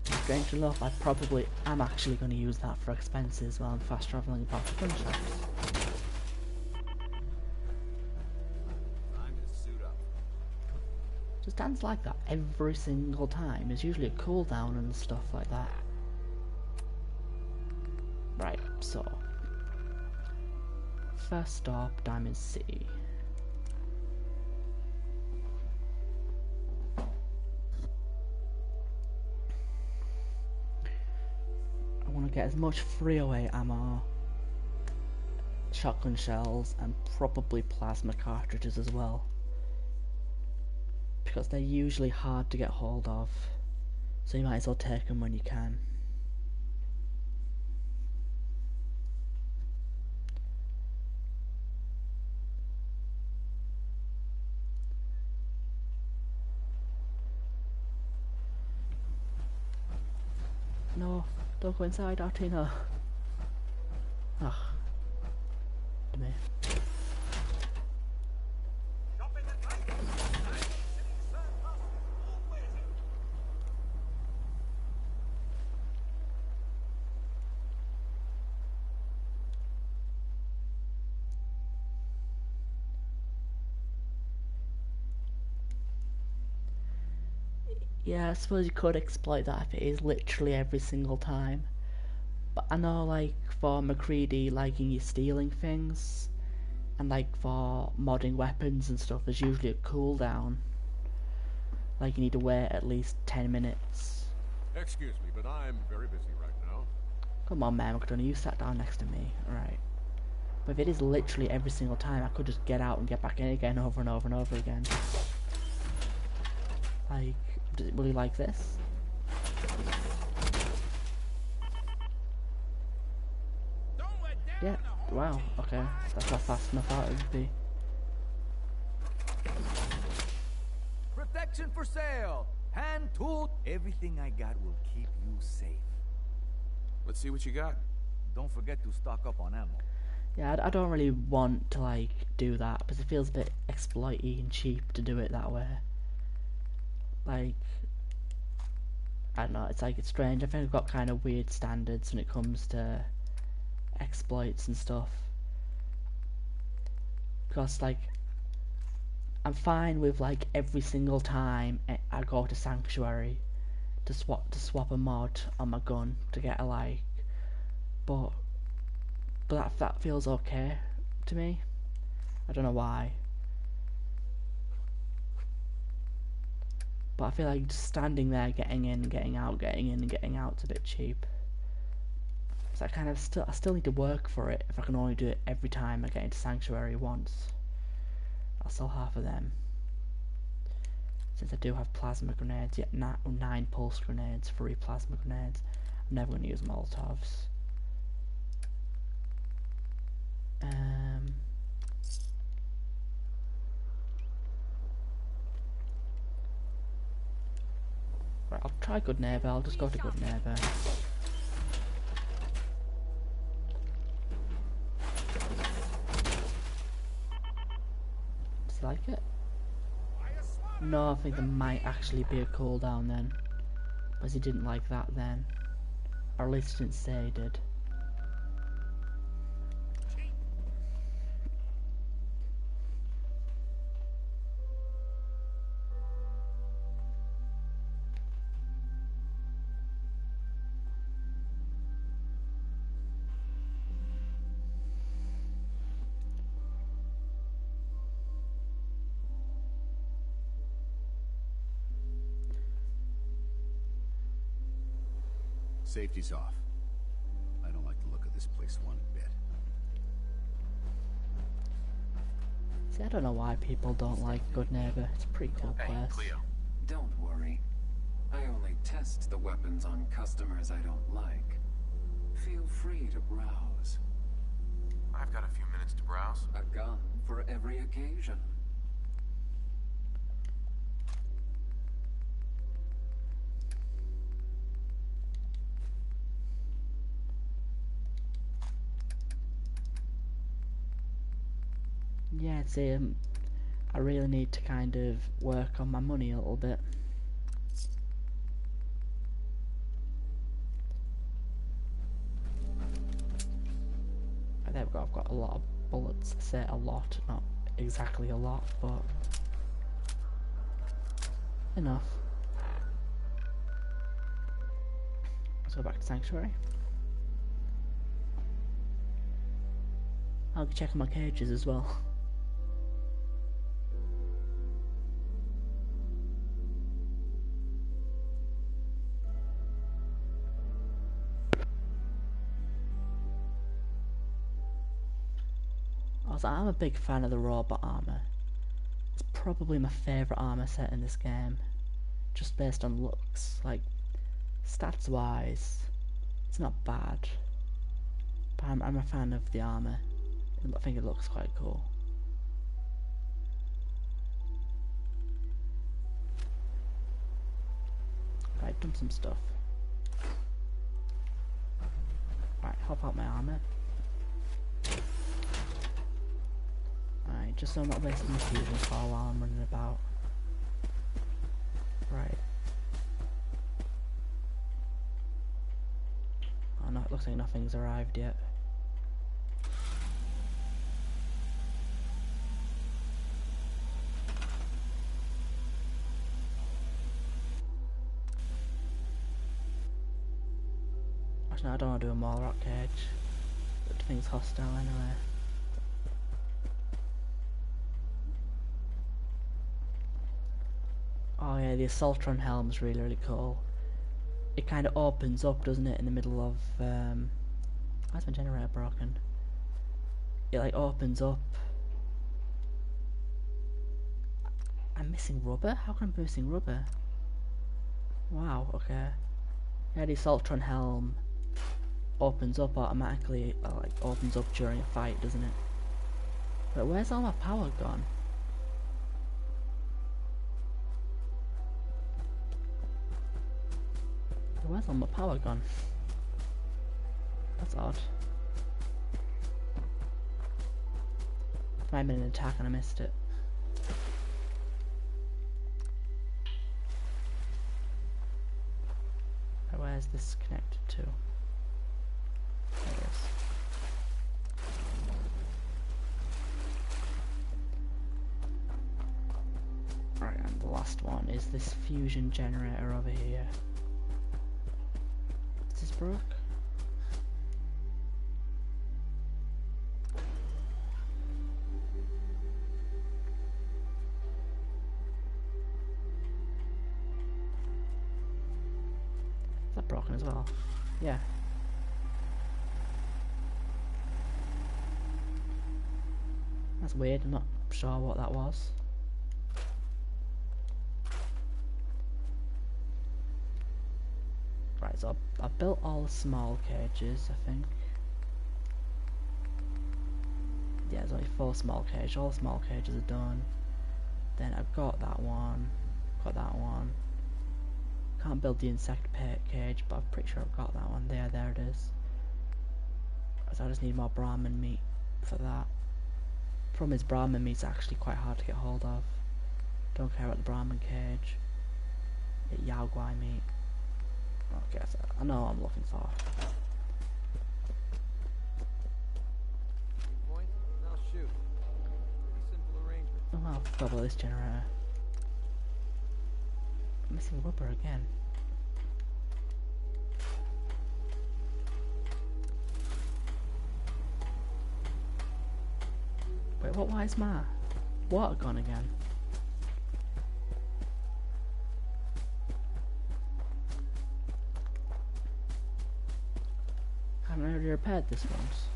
Strange enough, I probably am actually going to use that for expenses while I'm fast traveling about the gun shops. Time to suit up. Just dance like that every single time. There's usually a cooldown and stuff like that. Right, so first stop, Diamond City. I want to get as much 308 ammo, shotgun shells, and probably plasma cartridges as well, because they're usually hard to get hold of, so you might as well take them when you can. No, don't go inside, Artina. Ugh. To me. Yeah, I suppose you could exploit that if it is literally every single time. But I know, like, for McCready liking you stealing things, and like for modding weapons and stuff, there's usually a cooldown. Like, you need to wait at least 10 minutes. Excuse me, but I'm very busy right now. Come on, man, McDonough, you sat down next to me. Alright. But if it is literally every single time, I could just get out and get back in again over and over and over again. Like, will you like this? Yeah, wow, okay. That's not fast enough I thought it would be. Protection for sale! Hand tool! Everything I got will keep you safe. Let's see what you got. Don't forget to stock up on ammo. Yeah, I don't really want to, like, do that, because it feels a bit exploity and cheap to do it that way. Like, I don't know, it's like, it's strange. I think I've got kind of weird standards when it comes to exploits and stuff. Because, like, I'm fine with, like, every single time I go to Sanctuary to swap a mod on my gun to get a, like, but that feels okay to me. I don't know why. But I feel like just standing there, getting in, getting out, getting in and getting out's a bit cheap. So I still need to work for it if I can only do it every time I get into Sanctuary once. I'll sell half of them. Since I do have plasma grenades, yet 9 pulse grenades, 3 plasma grenades. I'm never going to use Molotovs. Right, I'll try Good Neighbour. I'll just go to Good Neighbour. Does he like it? No, I think there might actually be a cooldown then. Because he didn't like that then. Or at least he didn't say he did. Safety's off. I don't like the look of this place one bit. See, I don't know why people don't like Good Neighbour. It's a pretty cool place. Cleo. Don't worry. I only test the weapons on customers I don't like. Feel free to browse. I've got a few minutes to browse. A gun for every occasion. Yeah, see, I really need to kind of work on my money a little bit. There we go, I've got a lot of bullets. I say a lot, not exactly a lot, but enough. Let's go back to Sanctuary. I'll be checking my cages as well. Also, I'm a big fan of the robot armor. It's probably my favourite armor set in this game, just based on looks. Like, stats wise, it's not bad, but I'm a fan of the armor. I think it looks quite cool. Right, done some stuff. Hop out my armor. Alright, just so I'm not wasting my fusion core while I'm running about. Right. Oh no, it looks like nothing's arrived yet. Actually, no, I don't want to do a mole rock cage. That thing's hostile anyway. Oh yeah, the Assaultron helm's really, really cool. It kind of opens up, doesn't it, in the middle of, why's my generator broken? It like opens up. I'm missing rubber? How come I'm missing rubber? Wow, okay. Yeah, the Assaultron helm opens up automatically, like opens up during a fight, doesn't it? But where's all my power gone? Where's all my power gone? That's odd. I made an attack and I missed it. Where's this connected to? There it is. Alright, and the last one is this fusion generator over here. Is this broke? Is that broken as well? Yeah. That's weird, I'm not sure what that was. Right, so I've built all the small cages, I think. Yeah, there's only 4 small cages. All the small cages are done. Then I've got that one. Got that one. Can't build the insect cage, but I'm pretty sure I've got that one. There it is. So I just need more Brahmin meat for that. Problem is, Brahmin meat's actually quite hard to get hold of. Don't care about the Brahmin cage. Get Yao Guai meat. Okay, so I know what I'm looking for. Point, and I'll shoot. Pretty simple arrangement. Oh wow, I forgot about this generator. I'm missing rubber again. Wait, why is my water gone again? I haven't already repaired this once.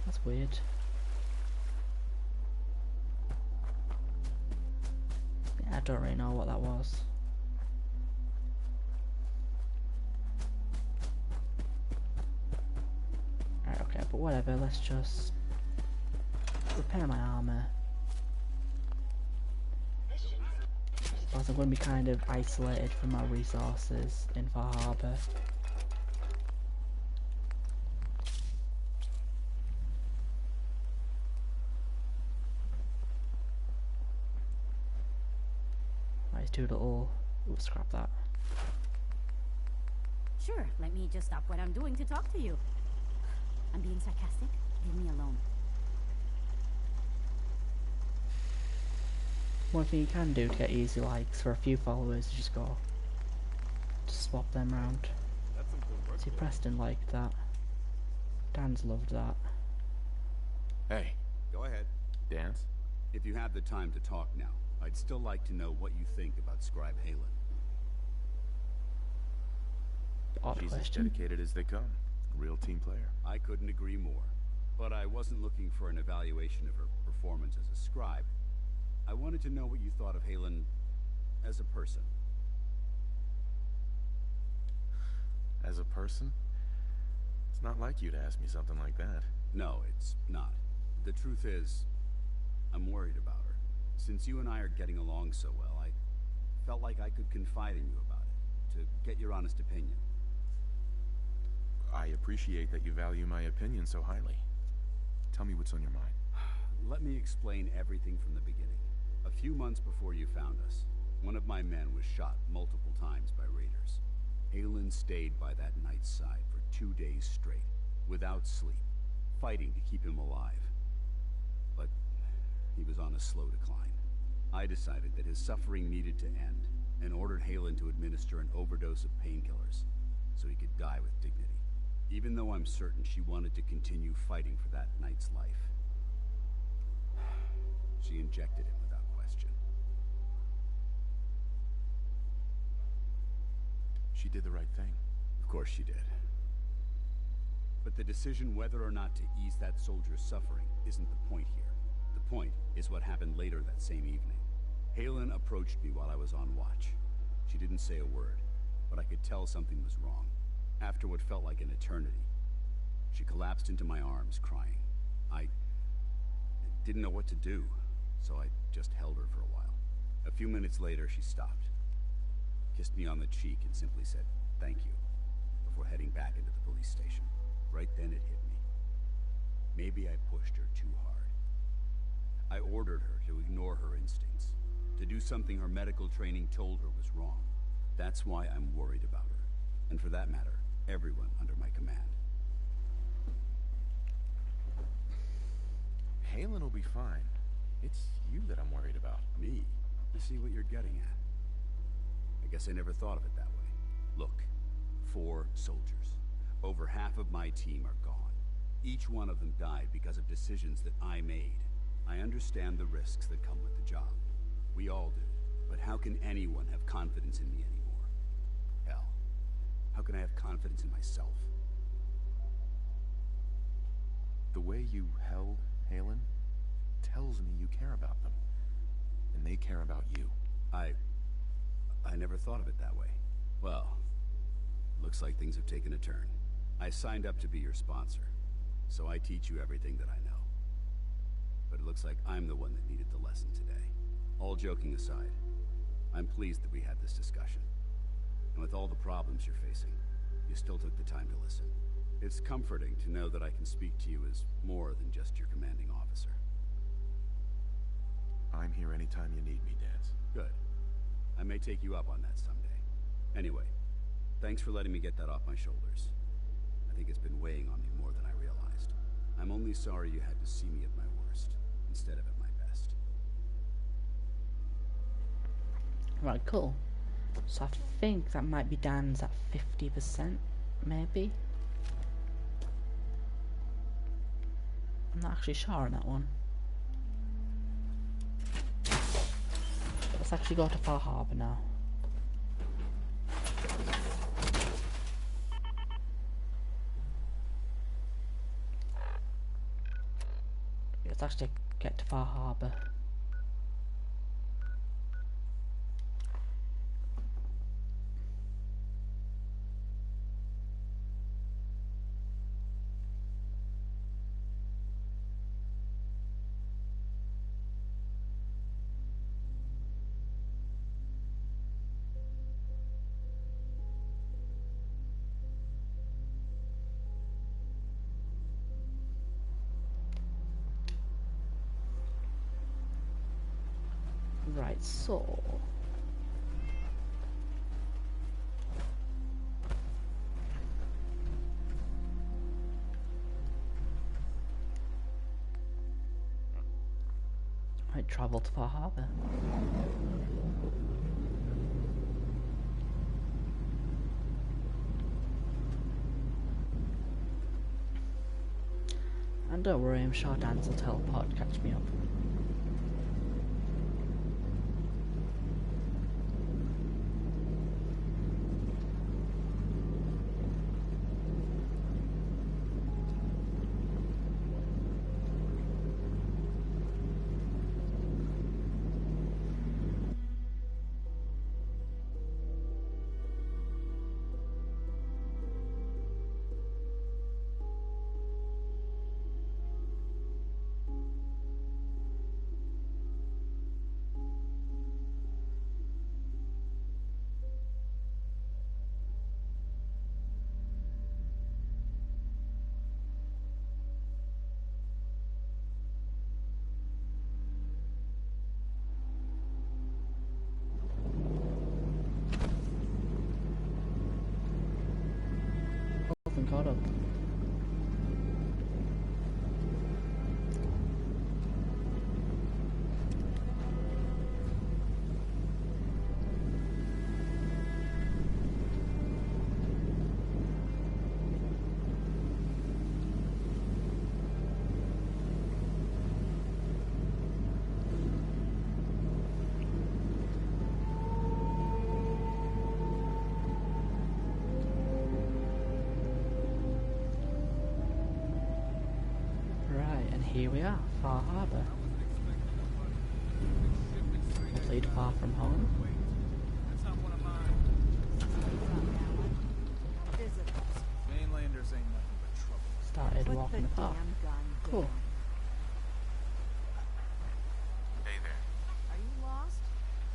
That's weird. Yeah, I don't really know what that was. Alright, okay, but whatever, let's just repair my armor. Plus I'm going to be kind of isolated from my resources in Far Harbor. Nice, do a little... Ooh, scrap that. Sure, let me just stop what I'm doing to talk to you. I'm being sarcastic. Leave me alone. One thing you can do to get easy likes for a few followers is just go swap them around. See, Preston liked that. Dan's loved that. Hey. Go ahead. Dance? If you have the time to talk now, I'd still like to know what you think about Scribe Halen. Odd She's question. as dedicated as they come. Real team player. I couldn't agree more. But I wasn't looking for an evaluation of her performance as a scribe. I wanted to know what you thought of Halen as a person. As a person? It's not like you to ask me something like that. No, it's not. The truth is, I'm worried about her. Since you and I are getting along so well, I felt like I could confide in you about it. to get your honest opinion. I appreciate that you value my opinion so highly. Tell me what's on your mind. Let me explain everything from the beginning. A few months before you found us, one of my men was shot multiple times by raiders. Halen stayed by that knight's side for 2 days straight, without sleep, fighting to keep him alive. But he was on a slow decline. I decided that his suffering needed to end, and ordered Halen to administer an overdose of painkillers, so he could die with dignity. Even though I'm certain she wanted to continue fighting for that knight's life. She injected him without question. She did the right thing. Of course she did. But the decision whether or not to ease that soldier's suffering isn't the point here. The point is what happened later that same evening. Halen approached me while I was on watch. She didn't say a word, but I could tell something was wrong. After what felt like an eternity, she collapsed into my arms, crying. I didn't know what to do, so I just held her for a while. A few minutes later, she stopped, kissed me on the cheek, and simply said, "Thank you," before heading back into the police station. Right then it hit me. Maybe I pushed her too hard. I ordered her to ignore her instincts, to do something her medical training told her was wrong. That's why I'm worried about her, and for that matter, everyone under my command. Halen will be fine. It's you that I'm worried about. Me? I see what you're getting at. I guess I never thought of it that way. Look, 4 soldiers. Over half of my team are gone. Each one of them died because of decisions that I made. I understand the risks that come with the job. We all do. But how can anyone have confidence in me anymore? Hell, how can I have confidence in myself? The way you held Halen tells me you care about them. And they care about you. I never thought of it that way. Well, looks like things have taken a turn. I signed up to be your sponsor, so I teach you everything that I know. But it looks like I'm the one that needed the lesson today. All joking aside, I'm pleased that we had this discussion. And with all the problems you're facing, you still took the time to listen. It's comforting to know that I can speak to you as more than just your commanding officer. I'm here anytime you need me, Dance. Good. I may take you up on that someday. Anyway, thanks for letting me get that off my shoulders. I think it's been weighing on me more than I realized. I'm only sorry you had to see me at my worst, instead of at my best. Right, cool. So I think that might be Dan's at 50%, maybe? I'm not actually sure on that one. Let's actually go to Far Harbor now. Let's actually get to Far Harbor. Right, so might travel to Far Harbor. And don't worry, I'm sure Dan's will teleport to catch me up. nothing caught up. Here we are, Far Harbor. Played far from home. Mainlanders ain't nothing but trouble. Started walking the path. Cool. Hey there. Are you lost?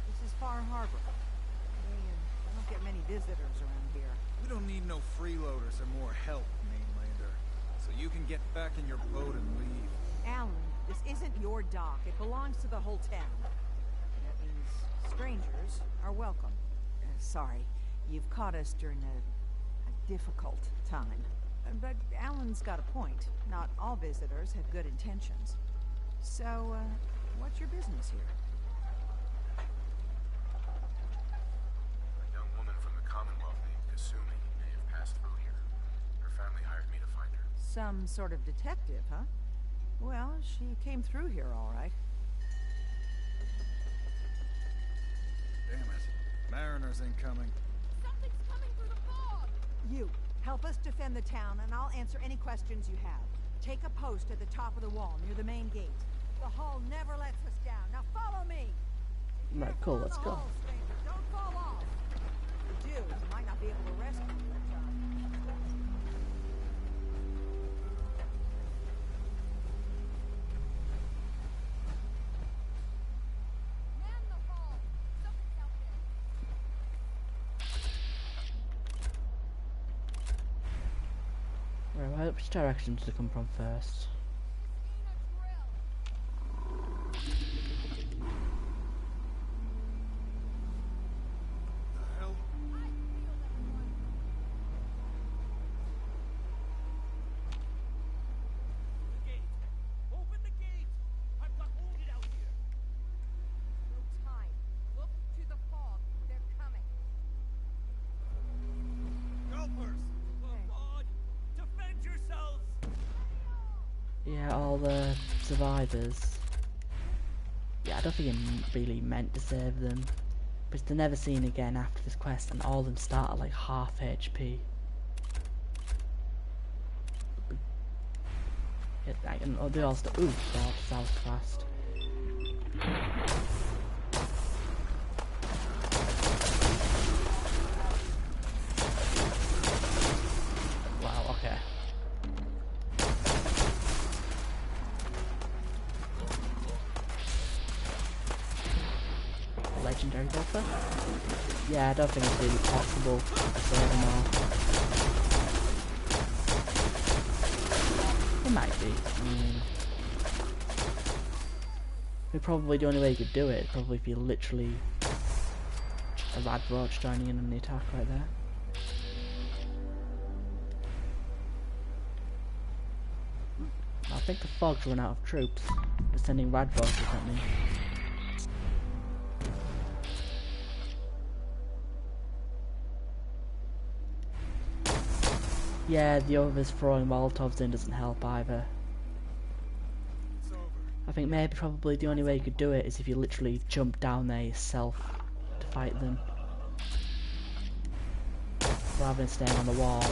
This is Far Harbor. I don't get many visitors around here. We don't need no freeloaders or more help, Mainlander. So you can get back in your boat and leave. Alan, this isn't your dock. It belongs to the whole town. That means strangers are welcome. Sorry, you've caught us during a difficult time. But Alan's got a point. Not all visitors have good intentions. So, what's your business here? A young woman from the Commonwealth named Kasumi may have passed through here. Her family hired me to find her. Some sort of detective, huh? Well, she came through here all right. Damn it. Mariners incoming. Something's coming through the fog! You, help us defend the town, and I'll answer any questions you have. Take a post at the top of the wall, near the main gate. The hull never lets us down. Now follow me! Right, cool, let's go. Hull, stranger. Don't fall off! If you do, you might not be able to rescue you in time. Right, which direction does it come from first? Yeah, all the survivors. Yeah, I don't think it really meant to save them. Because they're never seen again after this quest, and all of them start at like half HP. Yeah, and they all start. Ooh, God, that was fast. Wow, okay. Legendary buffer? Yeah, I don't think it's really possible to save them all. It might be. Probably the only way you could do it is probably if you literally a Rad Roach joining in on the attack right there. I think the fog's run out of troops. They're sending Rad Roaches at me. Yeah, the others throwing Molotovs in doesn't help either. I think maybe probably the only way you could do it is if you literally jump down there yourself to fight them. Rather than staying on the wall.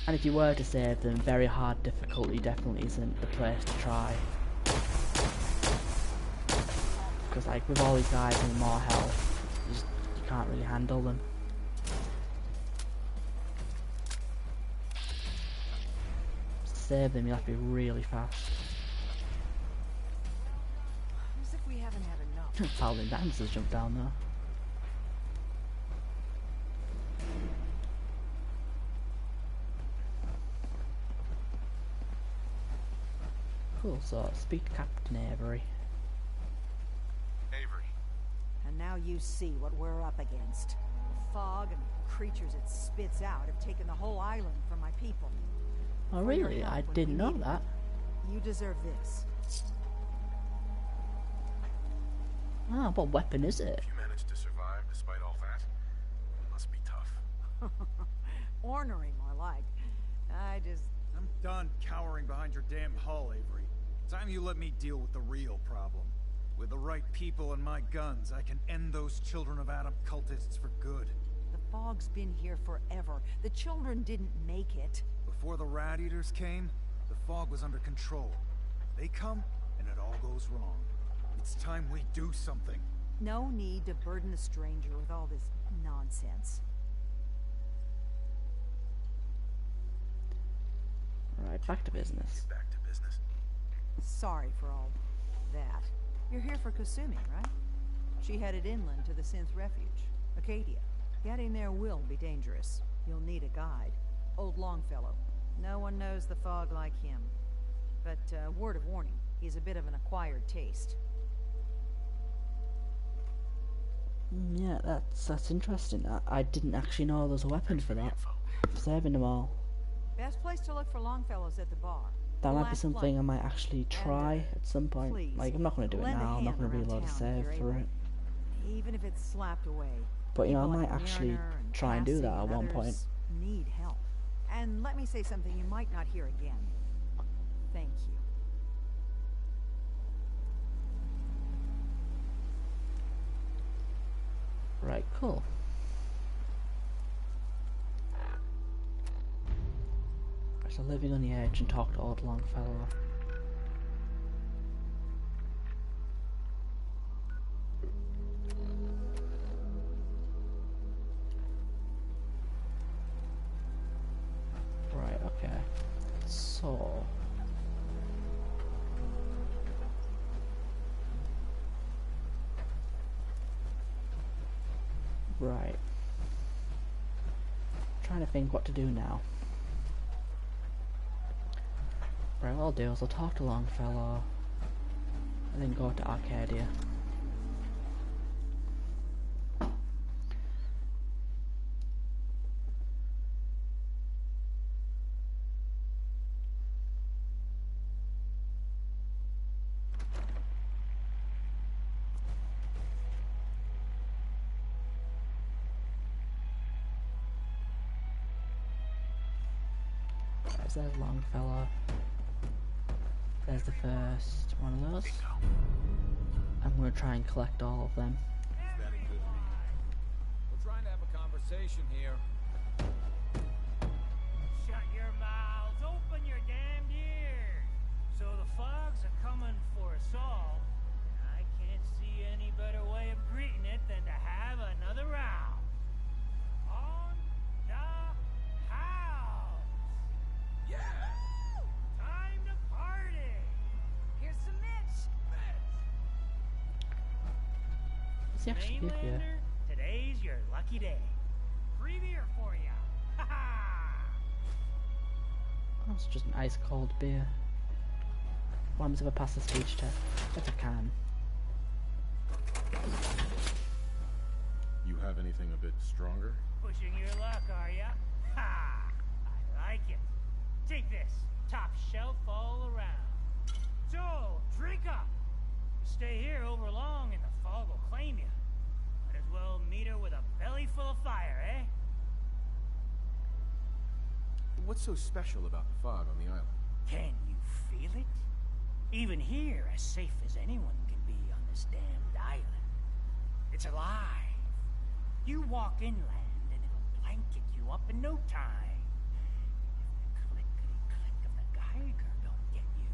And if you were to save them, very hard difficulty definitely isn't the place to try. Because like with all these guys and more health, you can't really handle them. To save them, you have to be really fast. As if we haven't had enough. Paladin dancers jump down there. Cool, so speak to Captain Avery. Avery. And now Now you see what we're up against. The fog and the creatures it spits out have taken the whole island from my people. Oh, For your really? help I when didn't we know needed that. it, you deserve this. Ah, what weapon is it? If you managed to survive despite all that, it must be tough. Ornery, more like. I'm done cowering behind your damn hull, Avery. Time you let me deal with the real problem. With the right people and my guns, I can end those Children of Adam cultists for good. The fog's been here forever. The children didn't make it. Before the Rat Eaters came, the fog was under control. They come, and it all goes wrong. It's time we do something. No need to burden the stranger with all this nonsense. Right, back to business. Back to business. Sorry for all that. You're here for Kasumi, right? She headed inland to the Synth Refuge, Acadia. Getting there will be dangerous. You'll need a guide. Old Longfellow. No one knows the fog like him. But, word of warning, he's a bit of an acquired taste. Yeah, that's interesting. I didn't actually know there was a weapon for that. Saving them all. Best place to look for Longfellow's at the bar. That The might be last something flight. I might actually try at some point. please, Like, I'm not going to do it lend a now. I'm not hand going to around reload a town, save Gary. for it. Even if it's slapped away. But, you know, I People might like actually Mariner and try and do Cassie that at and one others point. Need help. And let me say something you might not hear again. Thank you. Right, cool. So living on the edge and talk to old Longfellow. Right, okay. So... Right. Trying to think what to do now. Right, what I'll do is I'll talk to Longfellow and then go to Arcadia. There's Longfellow. There's the first one of those. I'm going to try and collect all of them. Very good. We're trying to have a conversation here. Shut your mouths, open your damned ears. So the fogs are coming for us all. I can't see any better way of greeting it than to have another round. On the house. Yeah! Time to party. Here's some Mitch. What's he actually give you? Mainlander, today's your lucky day. Free beer for ya. Ha ha! Oh, it's just an ice cold beer. What happens if I pass the speech test? If I can. You have anything a bit stronger? Pushing your luck, are ya? Ha! I like it. Take this. Top shelf all around. So, drink up. Stay here over long and the fog will claim you. Might as well meet her with a belly full of fire, eh? What's so special about the fog on the island? Can you feel it? Even here, as safe as anyone can be on this damned island. It's alive. You walk inland and it'll blanket you up in no time. If the clickety-click of the Geiger don't get you,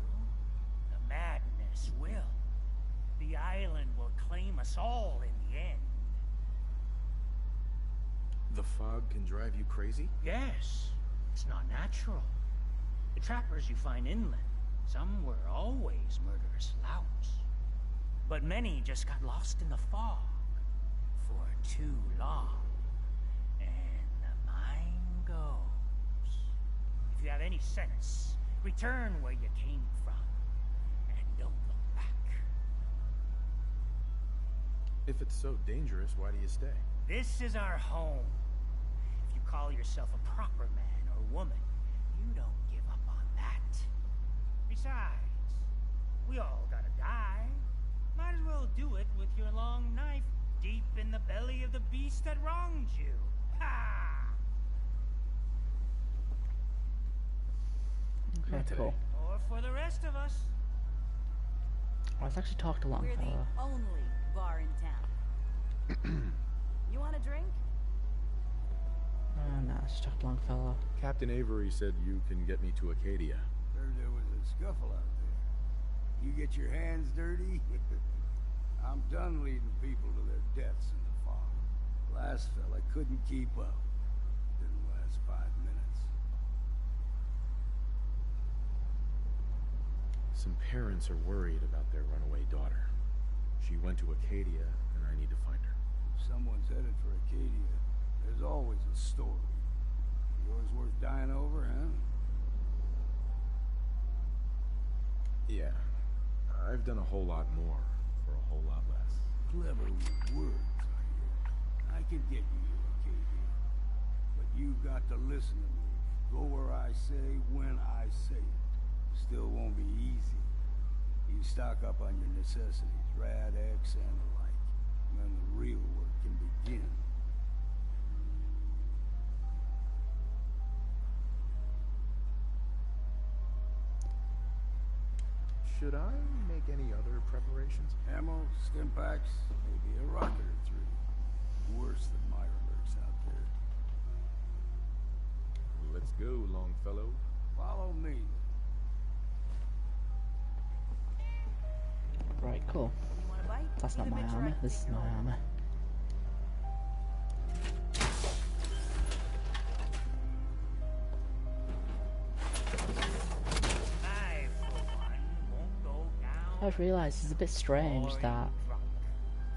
the madness will. The island will claim us all in the end. The fog can drive you crazy? Yes, it's not natural. The trappers you find inland, some were always murderous louts. But many just got lost in the fog for too long. And the mind goes. If you have any sense, return where you came from. And don't look back. If it's so dangerous, why do you stay? This is our home. If you call yourself a proper man or woman, you don't give up on that. Besides, we all gotta die. Might as well do it with your long knife deep in the belly of the beast that wronged you. Ha! Okay, cool. Or for the rest of us. Oh, let's actually talk to We're Longfellow. the only bar in town. You want a drink? Nah, let's talk to Longfellow. Captain Avery said you can get me to Acadia. Heard there was a scuffle out there. You get your hands dirty? I'm done leading people to their deaths in the fog. Last fella couldn't keep up. Didn't last 5 minutes. Some parents are worried about their runaway daughter. She went to Acadia, and I need to find her. If someone's headed for Acadia, there's always a story. Yours worth dying over, huh? Yeah. I've done a whole lot more for a whole lot less. Clever with words, are you? I could get you to Acadia. But you got to listen to me. Go where I say, when I say it. Still won't be easy. You stock up on your necessities, Rad X and the like. And then the real work can begin. Should I make any other preparations? Ammo, stim packs, maybe a rocket or 3. Worse than Mirelurks out there. Let's go, Longfellow. Follow me. Right, cool. You want a bite? That's not my armor. This is my armor. I've realised it's a bit strange that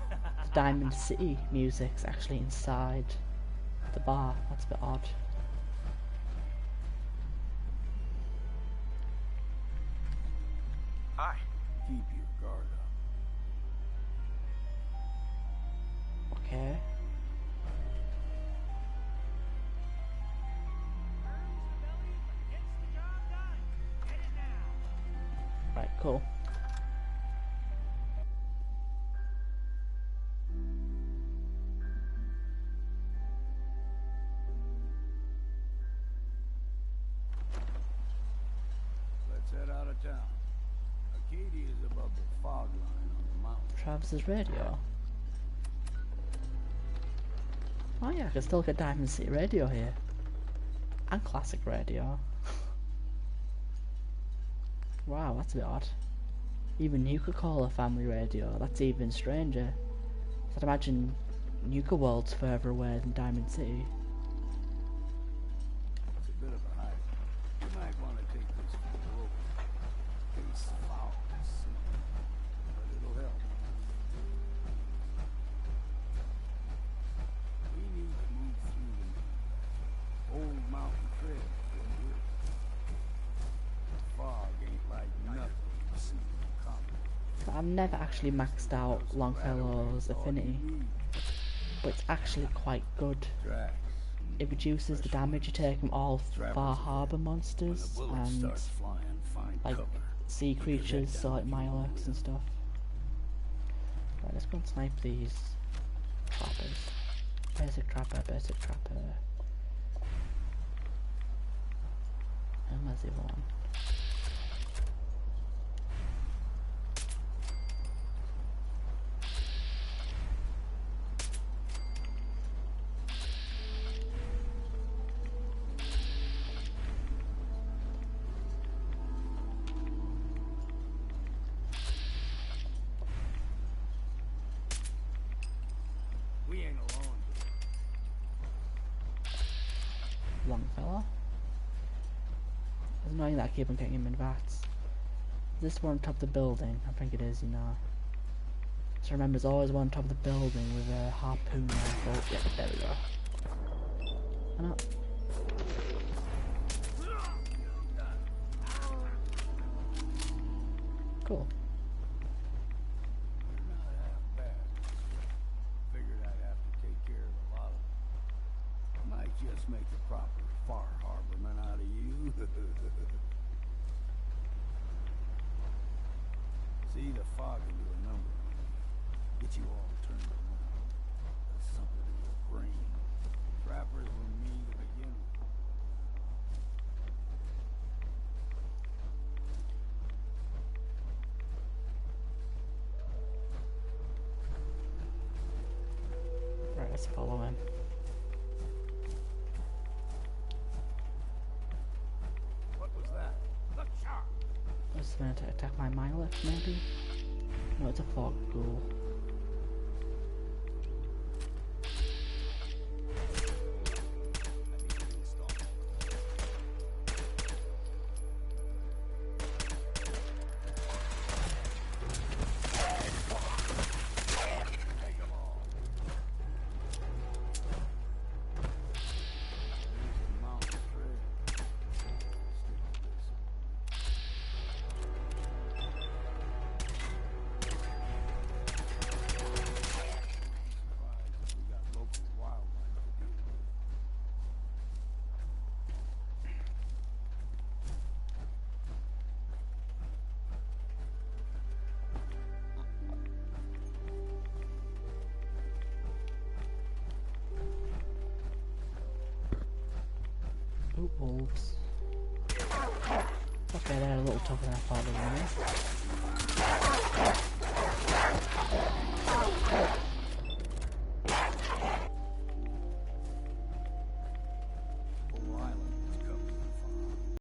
the Diamond City music's actually inside the bar. That's a bit odd. Hi. Keep your guard up. Okay. Right, cool. Let's head out of town. Acadia is above the fog line on the mountain. Travis's radio. Oh yeah, I can still get Diamond City radio here. And classic radio. Wow, that's a bit odd. Even you could call a family radio. That's even stranger. I'd imagine Nuka World's further away than Diamond City. It's a bit of a hike. You might want to take this for a rope. It's foul, but it'll help. We need to move through the old mountain trail. The fog ain't like nothing you see in common. I've never actually maxed out Longfellow's affinity, but it's actually quite good. It reduces the damage you take from all Far Harbor monsters and like sea creatures, so like Mirelurks and stuff. Right, let's go and snipe these trappers. Basic trapper, basic trapper. And where's the other one? We ain't alone. Longfellow. It's annoying that I keep on getting him in VATS. Is this one on top of the building? I think it is, you know. So remember, there's always one on top of the building with a harpoon rifle. Yeah, there we go. Why not? Cool. See, the fog can do a number on you. Get you all turned around. There's something in your brain. Trappers were mean to begin with. Right, let's follow him. What was that? Look sharp! Was it meant to attack my Milex, maybe? No, it's a fog ghoul. Ooh, wolves. Okay, they're a little tougher than I thought they were.